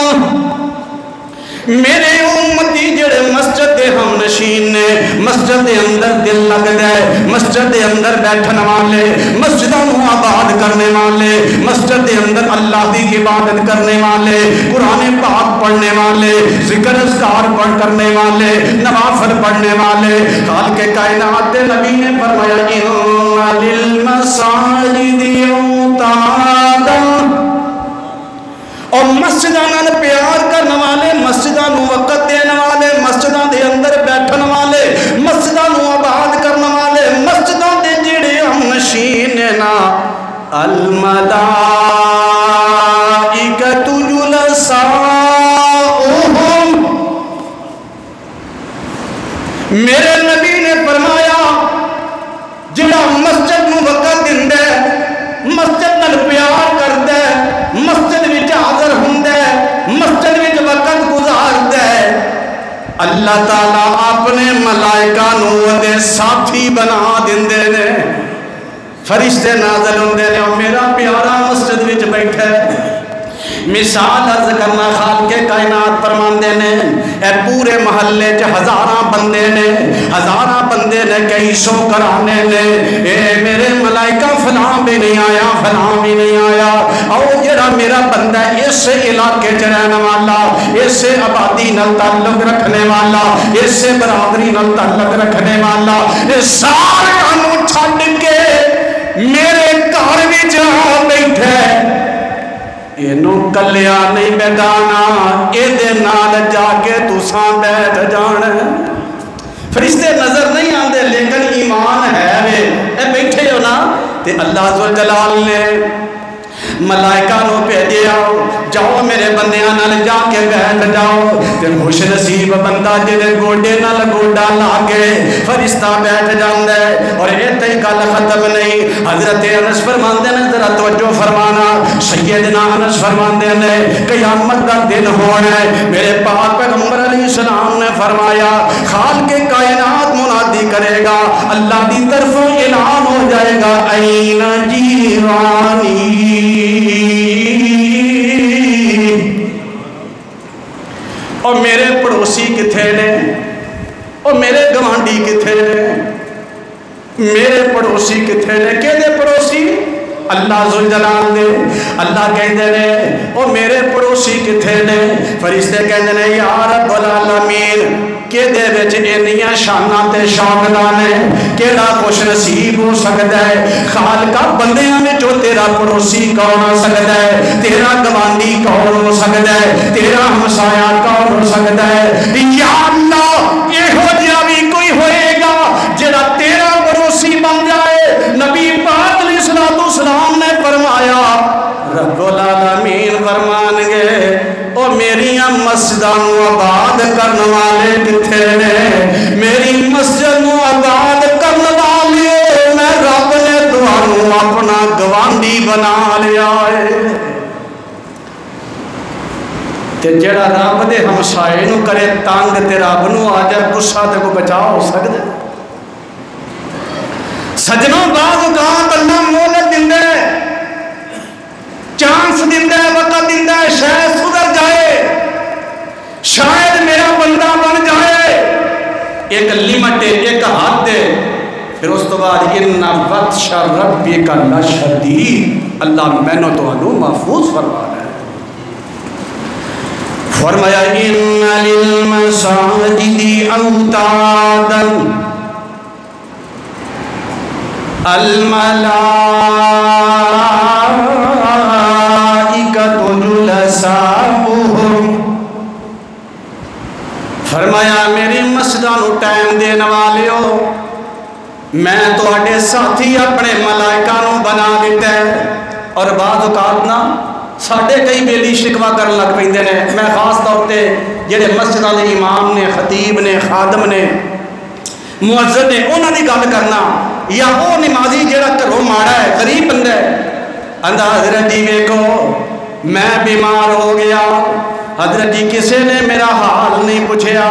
میرے امتی جڑے مسجد دے ہم نشین نے، مسجد دے اندر دل لگ جائے، مسجد دے اندر بیٹھن والے، مسجدوں کو آباد کرنے والے، مسجد دے اندر اللہ دی عبادت کرنے والے، قرآن پاک پڑھنے والے، ذکر اذکار پڑھ کرنے والے، نوافل پڑھنے والے، خالق کائنات دے نبی نے فرمایا ان للمساجد اوتادا، اور مسجداں نال پیار کرنے والے، مسجداں نو وقت دینے والے، مسجداں دے اندر بیٹھن والے، مسجداں نو آباد کرنے والے، مسجداں دے جڑے ہم نشین نا، الملائکۃ جلساؤہم میرے نبی نے فرمایا جڑا مسجد نو وقت دیندا ہے، مسجد نال پیار کردا ہے، مسجد وچ حاضر ہوندا ہے، مسجد وچ وقت گزاردا ہے، اللہ تعالیٰ اپنے ملائکہ نو دے ساتھی بنا دیندے نے، فرشتے نازل ہوندے نے اور میرا پیارا مسجد وچ بیٹھا ہے۔ مثال عرض کرنا خالق کائنات فرماندے نے اے پورے محلے چ ہزاراں بندے نے، ہزاراں بندے نے، کئی سو کرانے نے، اے میرے ملائکہ فلاں بھی نہیں آیا، فلاں بھی نہیں آیا، او جڑا میرا بندہ اس علاقے چ رہنے والا، اس آبادی نال تعلق رکھنے والا، اس برادری نال تعلق رکھنے والا، سارے نو چھڈ کے میرے گھر وچ آ بیٹھے، اینو کلیا نہیں بیٹھانا، اے دے نال جا کے تساں بیٹھ جان۔ فرشتے نظر نہیں آندے لیکن ایمان ہے وے، اے بیٹھے ہو نا، تے اللہ ذوالجلال نے ملائکہ نو بھیجیا، جاؤ میرے بندیاں نال جا کے بیٹھ جاؤ، تے خوش نصیب بندہ جدے گوڈے نال گوڈا لا کے فرشتہ بیٹھ جاندا ہے۔ اور ایتھے ہی گل ختم نہیں، حضرت انس فرماندے نے، ذرا توجہ فرمانا، سیدنا انس فرماندے نے قیامت دا دن ہونا ہے، میرے پاک پیغمبر علیہ السلام نے فرمایا خالق کائنات منادی کرے گا، اللہ دی طرفوں اعلان ہو جائے گا، این جیرانی، اور میرے پڑوسی کتھے نے، اور میرے گوانڈی کتھے نے، میرے پڑوسی کتھے نے، کہ دے پڑوسی اللہ ذوالجلال دے، اللہ کہندے نے او میرے پڑوسی کتھے نے، فرشتے کہندے نے یا رب العالمین، کہ دے وچ انیاں شاناں تے شوکتاں نے، کیڑا خوش نصیب ہو سکدا ہے، خالقہ بندیاں وچوں تیرا پڑوسی کون ہو سکدا ہے، تیرا گوانڈی کون ہو سکدا ہے، تیرا ہمسایا کون ہو سکدا ہے، یا اللہ یہو جہا بھی کوئی ہوئے گا جڑا تیرا پڑوسی بن جائے۔ نبی پاک علیہ السلام نے فرمایا رب العالمین فرمان گے او میریاں مسجداں نو آباد کرنے والے کتھے نے، میری مسجد نو آباد کرنے والے میں رب نے تانوں اپنا گوانڈی بنا لیا ہے۔ تے جڑا رب دے ہمسائے نو کرے تنگ تے رب نو آ جائے غصہ تے کو بچا ہو سکدا ہے؟ سجنوں بعض اوقات اللہ مہلت دیندا ہے، چانس دیندا ہے، وقت دیندا ہے، شاید سدھر جائے، شاید میرا بندہ بن جائے، ایک لمٹ ہے، ایک حد ہے، پھر اس تو بعد ان بطش ربک لشدید، اللہ میں نے تو انو محفوظ فرما ہے۔ فرمایا ان للمساجد اوتادا الملائکۃ جلساؤہم، فرمایا میری مسجداں نو ٹائم دین والے ہو، میں تواڈے ساتھی اپنے ملائکہ نو بنا دیتا ہے۔ اور بعض اوقات نا ساڈے کئی بیلی شکوا کرن لگ پیندے نے، میں خاص طور تے جڑے مسجداں دے امام نے، خطیب نے، خادم نے، مؤذن نے، انہاں دی گل کرنا، یا وہ نمازی جڑا گھروں ماڑا ہے، غریب بندہ ہے، آندا حضرت جی ویکھو میں بیمار ہو گیا، حضرت جی کسے نے میرا حال نہیں پوچھیا،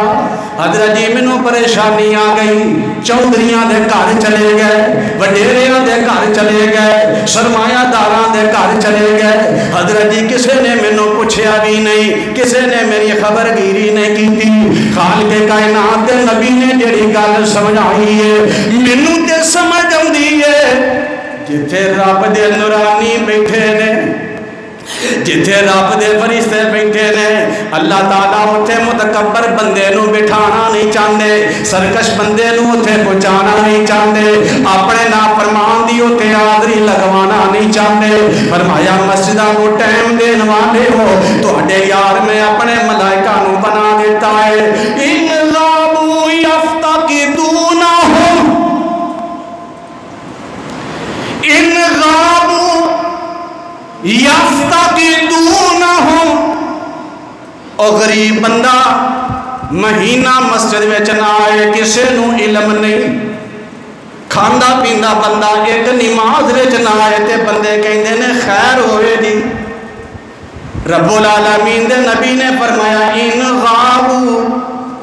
حضرت جی مینوں پریشانی آ گئی، چودھریاں دے گھر چلے گئے، وڈیریاں دے گھر چلے گئے، سرمایہ داراں دے گھر چلے گئے، حضرت جی کسے نے مینوں پوچھیا بھی نہیں، کسے نے میری خبر گیری نہیں کیتی۔ خالق کائنات دے نبی نے جڑی گل سمجھائی ہے مینوں تے سمجھ آندی ہے، جتھے رب دے نورانی بیٹھے نے، جتھے رب دے فرشتے بیٹھے نے، اللہ تعالیٰ اتھے متکبر بندے نو بٹھانا نہیں چاہتے، سرکش بندے نو اتھے پہنچانا نہیں چاہتے، اپنے نافرمان دی اتھے حاضری لگوانا نہیں چاہتے۔ فرمایا مسجداں کو ٹائم دین والے ہو، تواڈے یار میں اپنے ملائکہ نو بنا دیتا ہے۔ ان غابوا یفتقدونہم، ان غابوا یفتقدونہم، او غریب بندہ مہینہ مسجد وچ نہ آئے کسے نو علم نہیں کھاندا پیندا بندہ ایک نماز وچ نہ آئے تے بندے کہندے نے خیر ہوئے جی رب العالمین دے نبی نے فرمایا ان غابو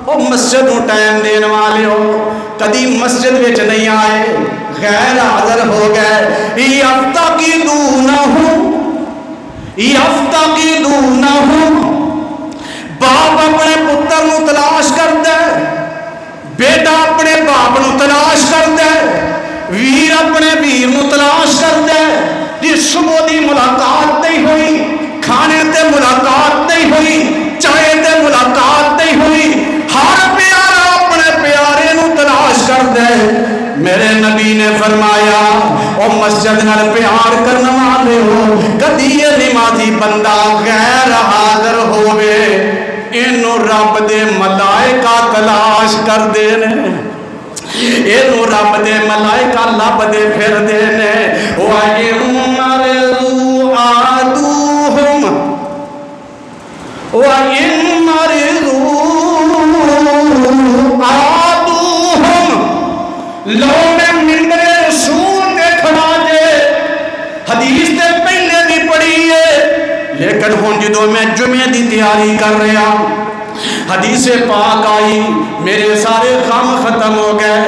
او مسجد نو ٹائم دین والے ہو کدی مسجد وچ نہیں آئے غیر حاضر ہو گئے یفتقدونہم باپ اپنے پتر نو تلاش کرتا ہے بیٹا اپنے باپ نو تلاش کرتا ہے ویر اپنے ویر نو تلاش کرتا ہے جس صبح دی ملاقات نہیں ہوئی کھانے تے ملاقات نہیں ہوئی چائے تے ملاقات نہیں ہوئی ہر پیارا اپنے پیارے نو تلاش کرتا ہے میرے نبی نے فرمایا او مسجد نال پیار کرنے والے ہو کدی یہ نمازی بندہ غیر حاضر ہوئے اینو رب دے ملائکہ تلاش کر دینے اینو رب دے ملائکہ لب دے پھر دینے وَإِن مَرِضُوا عَادُوهُمْ وَإِن مَرِضُوا عَادُوهُمْ لو میں ممبر رسول دے کھڑا جے حدیث دے پہلے بھی پڑھی ہے لیکن ہون جدو میں جمعہ دی تیاری کر رہا حدیث پاک آئی میرے سارے غم ختم ہو گئے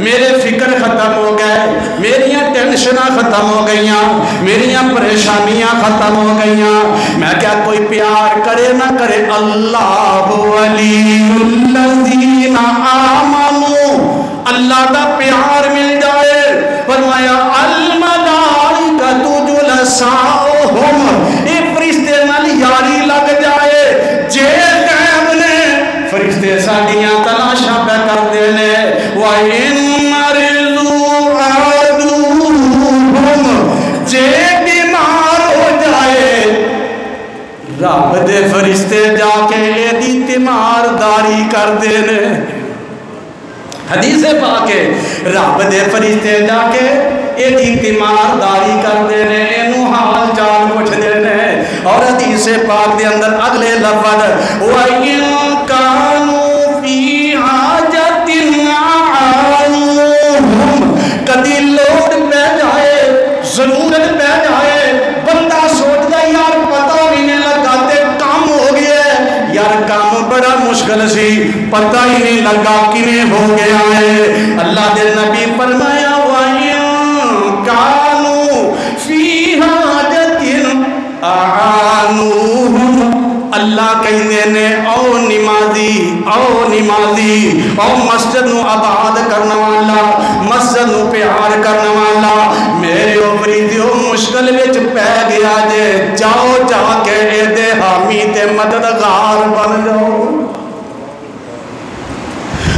میرے فکر ختم ہو گئے میریاں ٹینشناں ختم ہو گئیاں میریاں پریشانیاں ختم ہو گئیاں میں کیا کوئی پیار کرے نہ کرے اللہ ولی الذین آمنوا اللہ دا پیار مل جائے فرمایا الملائکۃ جلساؤہم اے فرشتے نال یاری لگ جائے جے غیب نے فرشتے ساڈیاں تلاشاں پہ کر دینے وَإِن مَرِضُوا عَادُوهُمْ جے بیمار ہو جائے رب دے فرشتے جا کے ایدی تیمارداری کر دینے حدیث پاک ہے رب دے فرشتے جا کے ایدی تیمارداری کر دینے اینو حال چال پوچھ دینے اور حدیث پاک دے اندر اگلے لفظ وَإِن كَانُوا فِي حَاجَةٍ عَانُوهُمْ کدی لوٹ پہ جائے ضرورت پہ جائے بندہ سوچتا یار پتہ بھی نہیں لگا تے کام ہو گیا یار کام بڑا مشکل سی پتہ ہی نہیں لگا کیویں ہو گیا ہے اللہ دے نبی فرمایا وَإِن كَانُوا فِي حَاجَةٍ عَانُوهُمْ اللہ کہنے نے او نمازی او مسجد نو آباد کرنے والا مسجد نو پیار کرنے والا میرے اوپری دیو مشکل وچ پہ گیا جے جاؤ جا کے اے دے حامی تے مددگار بن جاؤ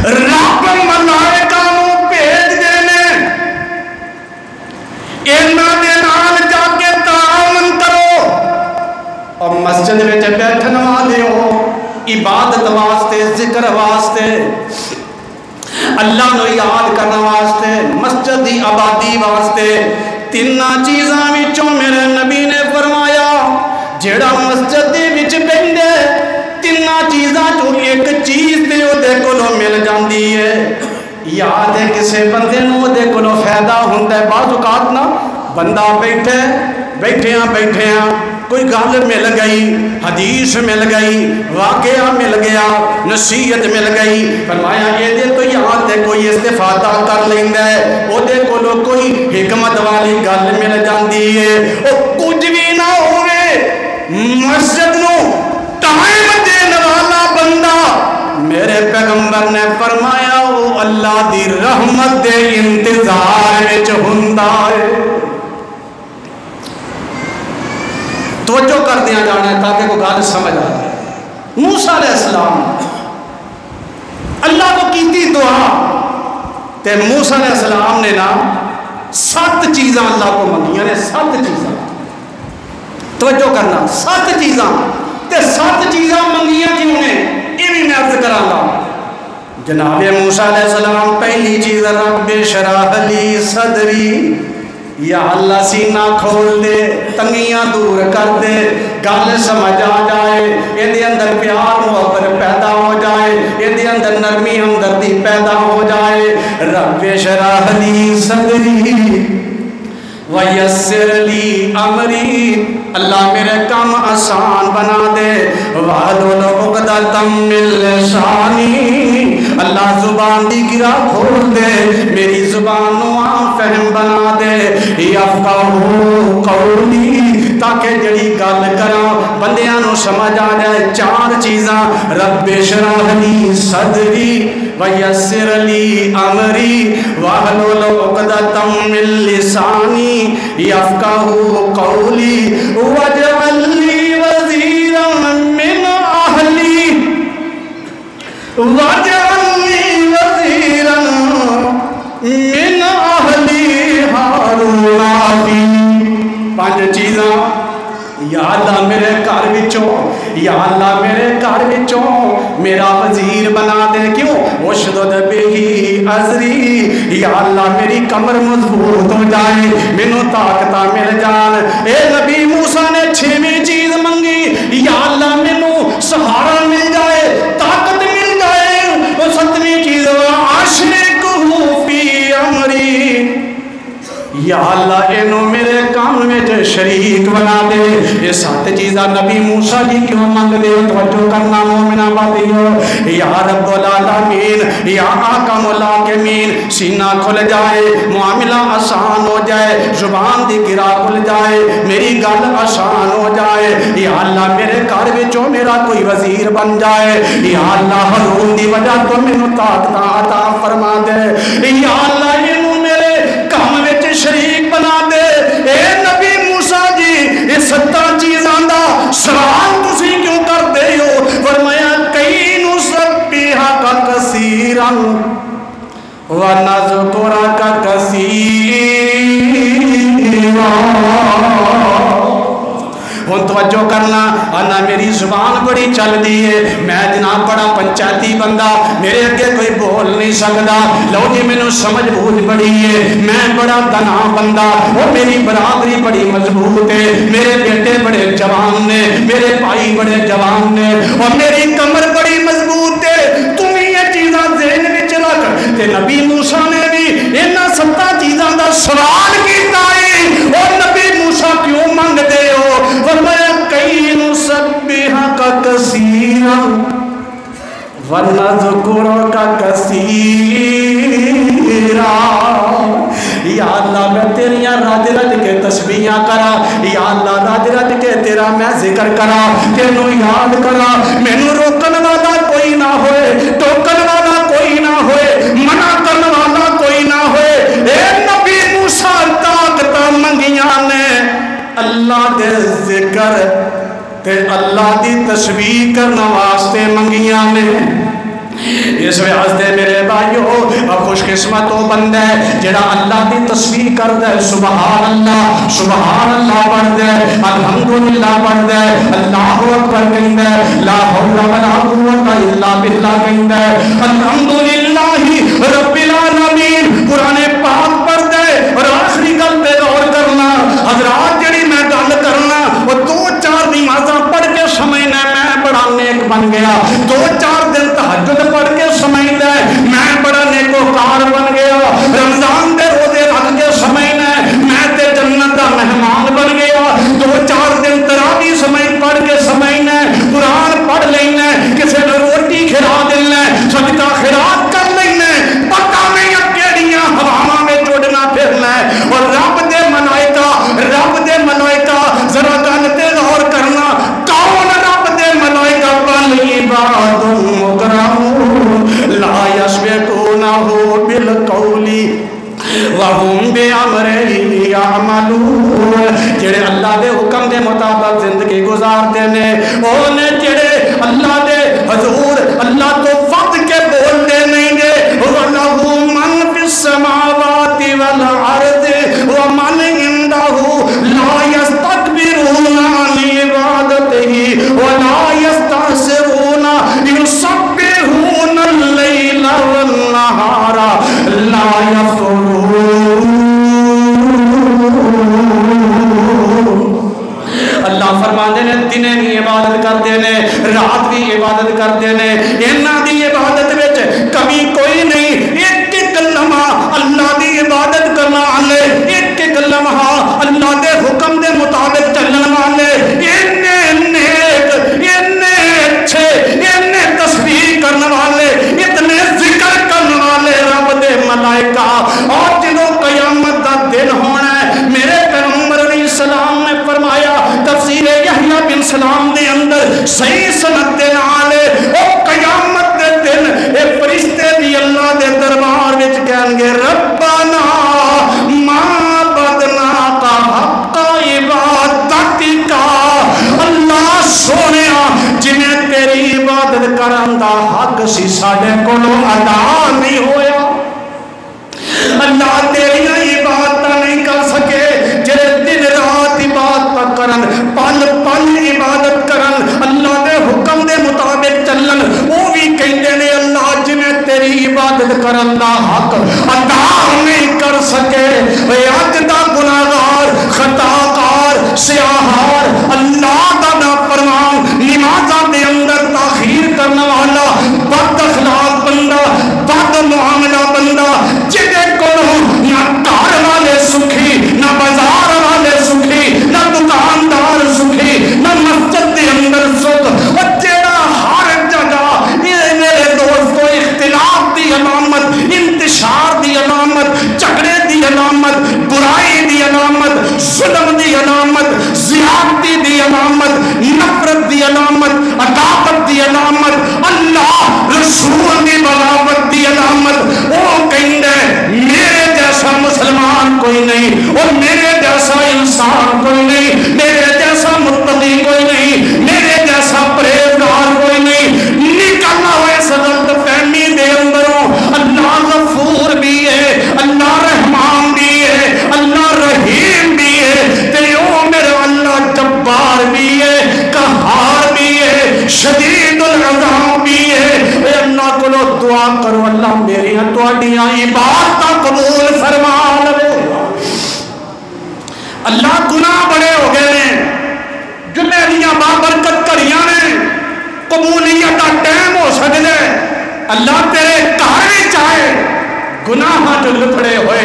رب ملائکہ نو بھیج دینے اینا دے نال جا کے تعاون کرو اور مسجد میں جب بیٹھن والے ہو عبادت واسطے ذکر واسطے اللہ نو یاد کرنے واسطے مسجد دی آبادی واسطے تیناں چیزاں وچوں میرے نبی نے فرمایا جیڑا مسجد دے وچ بیٹھے تیناں چیزاں چوں ایک چیز تے او دے کولوں مل جاندی ہے یاد ہے کسے بندے نو دے کولوں فائدہ ہوندا ہے بعض اوقات نا بندہ بیٹھیاں کوئی گل مل گئی حدیث مل گئی واقعہ مل گیا نصیحت مل گئی فرمایا یہ دے تو یہاں تے کوئی استفادہ کر لیندا ہے او دے کولو کوئی حکمت والی گل مل جاندی ہے او کچھ بھی نہ ہوئے مسجد نو ٹائم دین والا بندہ میرے پیغمبر نے فرمایا او اللہ دی رحمت دے انتظار وچ ہوندا ہے توجہ کر دیا جانا ہے تاکہ کوئی گل سمجھ آ جائے موسیٰ علیہ السلام اللہ کو کیتی دعا تے موسیٰ علیہ السلام نے نا 7 چیزاں اللہ کو منگی یعنی 7 چیزاں توجہ کرنا 7 چیزاں تے 7 چیزاں منگیاں کیوں نے یہ بھی میں عرض کراں گا جناب موسیٰ علیہ السلام پہلی چیز رب اشرح لی صدری یا اللہ سینہ کھول دے، تنگیاں دور کر دے، گل سمجھ آ جائے، یہ اندر پیار محبت پیدا ہو جائے، یہ اندر نرمی ہمدردی پیدا ہو جائے۔ رب اشرح لی صدری ویسر لی امری، اللہ میرے کام آسان بنا دے، واحلل عقدۃ من لسانی، اللہ زبان دی گرا کھول دے، میری زبان نو عام فہم بنا دے، یفقہوا قولی، تاکہ جڑی گل کراں بندیاں نو سمجھ آ جائے۔ چار چیزاں، رب اشرح لی صدری ویسر لی امری واحلل عقدۃ من لسانی یفقہوا قولی واجعل لی وزیرا من اہلی واجعل لی وزیرا من اہلی ہارون اخی۔ پانچ چیزاں، یا اللہ میرے گھر وچوں، یا اللہ میرے گھر وچوں میرا وزیر بنا دے۔ کیوں؟ اشدد بہ ازری، یا اللہ میری کمر مضبوط ہو جائے، مینوں طاقتاں مل جان۔ اے نبی موسیٰ نے چھویں چیز منگی، یا اللہ مینوں سہارا مل جائے، طاقت مل جائے۔ اور ستویں چیز، اشرکہ فی امری، یا اللہ اینو میرے کام میں شریک بنا دے۔ یہ سات چیزاں نبی موسیٰ جی کیوں مانگ دے؟ توجہ کرنا مومنہ باتیو، یا رب العالمین، یا آقام الحاکمین، سینہ کھل جائے، معاملہ آسان ہو جائے، زبان دی گرا کھل جائے، میری گل آسان ہو جائے۔ یا اللہ میرے گھر وچوں میرا کوئی وزیر بن جائے، یا اللہ ہارون دی وجہ تو مینوں طاقت عطا فرما دے، یا اللہ اینو میرے کام وچ شریک بنا دے۔ اے نبی موسیٰ جی، یہ ستاں چیزاں دا سوال تسی کیوں کر دے ہو؟ فرمایا کئی نسبحک کثیرا ونذکرک کثیرا۔ ہن توجہ کرنا، انا میری زبان بڑی چل دی ہے، میں جناب بڑا پنچایتی بندہ، میرے اگے کوئی بول نہیں سکتا، لو جی مینوں سمجھ بوجھ بڑی ہے، میں بڑا دنا بندہ، اور میری برادری بڑی مضبوط ہے، میرے بیٹے بڑے جوان نے، میرے بھائی بڑے جوان نے، اور میری کمر بڑی مضبوط ہے۔ تم یہ چیزاں ذہن وچ رکھ۔ تے نبی موسیٰ نے بھی انہاں ستاں چیزاں دا سوال کیتا ہے، اور نبی موسیٰ کیوں منگ دے ہو؟ فرمایا کئی نسبحک کثیرا ونذکرک کثیرا۔ یا اللہ میں تیریاں رج رج کے تسبیحاں کرا، یا اللہ رج رج کے تیرا میں ذکر کرا، تینوں یاد کرا، مینوں روکن والا کوئی نہ ہوئے، ٹوکن والا کوئی نہ ہوئے، منع کرن والا کوئی نہ ہوئے۔ اے نبی موسیٰ طاقت منگیاں نے اللہ دے ذکر تے اللہ دی تسبیح کرنا واسطے منگیاں نے۔ اس واسطے میرے بھائیو، اب خوش قسمت وہ بندہ ہے جڑا اللہ دی تسبیح کردا ہے، سبحان اللہ پڑھدا ہے، الحمدللہ پڑھدا ہے، اللہ اکبر کہندا ہے، لا حول ولا قوت الا باللہ کہندا ہے، الحمدللہ رب العالمین قرآن پاک پڑھدا ہے۔ اور آخری گل پہ غور کرنا حضرات، جڑی میں گل کرنا وہ 2-4 نمازاں پڑھ کے سمجھنا میں بڑا نیک بن گیا، 2-4 دن تہجد پڑھ کے سمجھنا میں بڑا نیکوکار بن گیا، رمضان دے روزے رکھ کے سمجھنا میں تے جنت دا مہمان بن گیا، 2-4 دن تراویح سمجھ پڑھ کے سمجھنا قرآن پڑھ لینا، کسی نے روٹی کھلا دینا، صدقہ خیرات کر لینا، پتہ نہیں اب کیڑیاں ہواواں میں اڑنا پھرنا ہے۔ اور رب دے ملائکہ ذرا گل تے غور کرنا، کون رب دے ملائکہ بل عباد مکرمون لا یسبقونہ بالقول وہم بامرہ یعملون، جڑے اللہ دے حکم دے مطابق زندگی گزارتے نے، اونے جڑے اللہ دے حضور اللہ تو وقت کے بولتے نہیں گے، وَلَهُ مَنْ فِي السَّمَاوَاتِ وَالْأَرْضِ وَمَنْ عِنْدَهُ لَا يَسْتَكْبِرُونَ عَنْ عِبَادَتِهِ وَلَا يَسْتَحْسِرُونَ يُسَبِّحُونَ اللَّيْلَ وَالنَّهَارَ لَا يَفْتُرُونَ۔ دے کولو ادا نہیں ہویا اللہ تیری عبادت نہیں کر سکے جڑے دن رات عبادت کرن پل پل عبادت کرن اللہ دے حکم دے مطابق چلن وہ بھی کہندے نے اللہ جنہیں تیری عبادت کرن دا حق ادا نہیں کر سکے اج دا گناہگار خطاکار سیاہار اللہ دا نافرمان نمازاں دے اندر تاخیر کرنے والا بد اخلاق بندہ بد معاملہ بندہ جدے نہ کار والے سکھی نہ بازار والے سکھی نہ دکاندار سکھی نہ مسجد کے اندر سکھ اور جیڑا ہر جگہ یہ میرے دوستو اختلاف دی علامت انتشار دی علامت جھگڑے دی علامت برائی دی علامت ظلم دی علامت زیادتی دی علامت نفرت دی علامت عداوت دی علامت اللہ رسول دی بغاوت دی علامت وہ کہندے میرے جیسا مسلمان کوئی نہیں اور میرے جیسا انسان کوئی نہیں میرے جیسا متقی کوئی نہیں میرے جیسا پرہیزگار کوئی نہیں نکلنا ہوئے غلط فہمی دے اندروں اللہ غفور بھی ہے اللہ رحمان بھی ہے اللہ رحیم بھی ہے تے او میرے اللہ جبار بھی ہے قہار بھی ہے شدید العذاب بھی ہے اے اللہ کو دعا کرو اللہ میری تواڈیاں عبادتاں قبول فرما لے اللہ گناہ بڑے ہو گئے نے جنہیں دیاں بابرکت کریاں نے قبولیت کا ٹائم ہو سکتا ہے اللہ تیرے گھر چاہے گناہ جو لپڑے ہوئے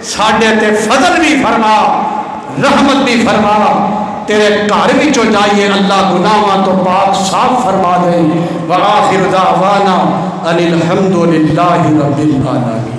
ساڈے تے فضل بھی فرما رحمت بھی فرما تیرے گھر بھی چو جائیے اللہ گناہاں تو پاک صاف فرما دے وآخر دعوانا ان الحمد للہ رب العالمین.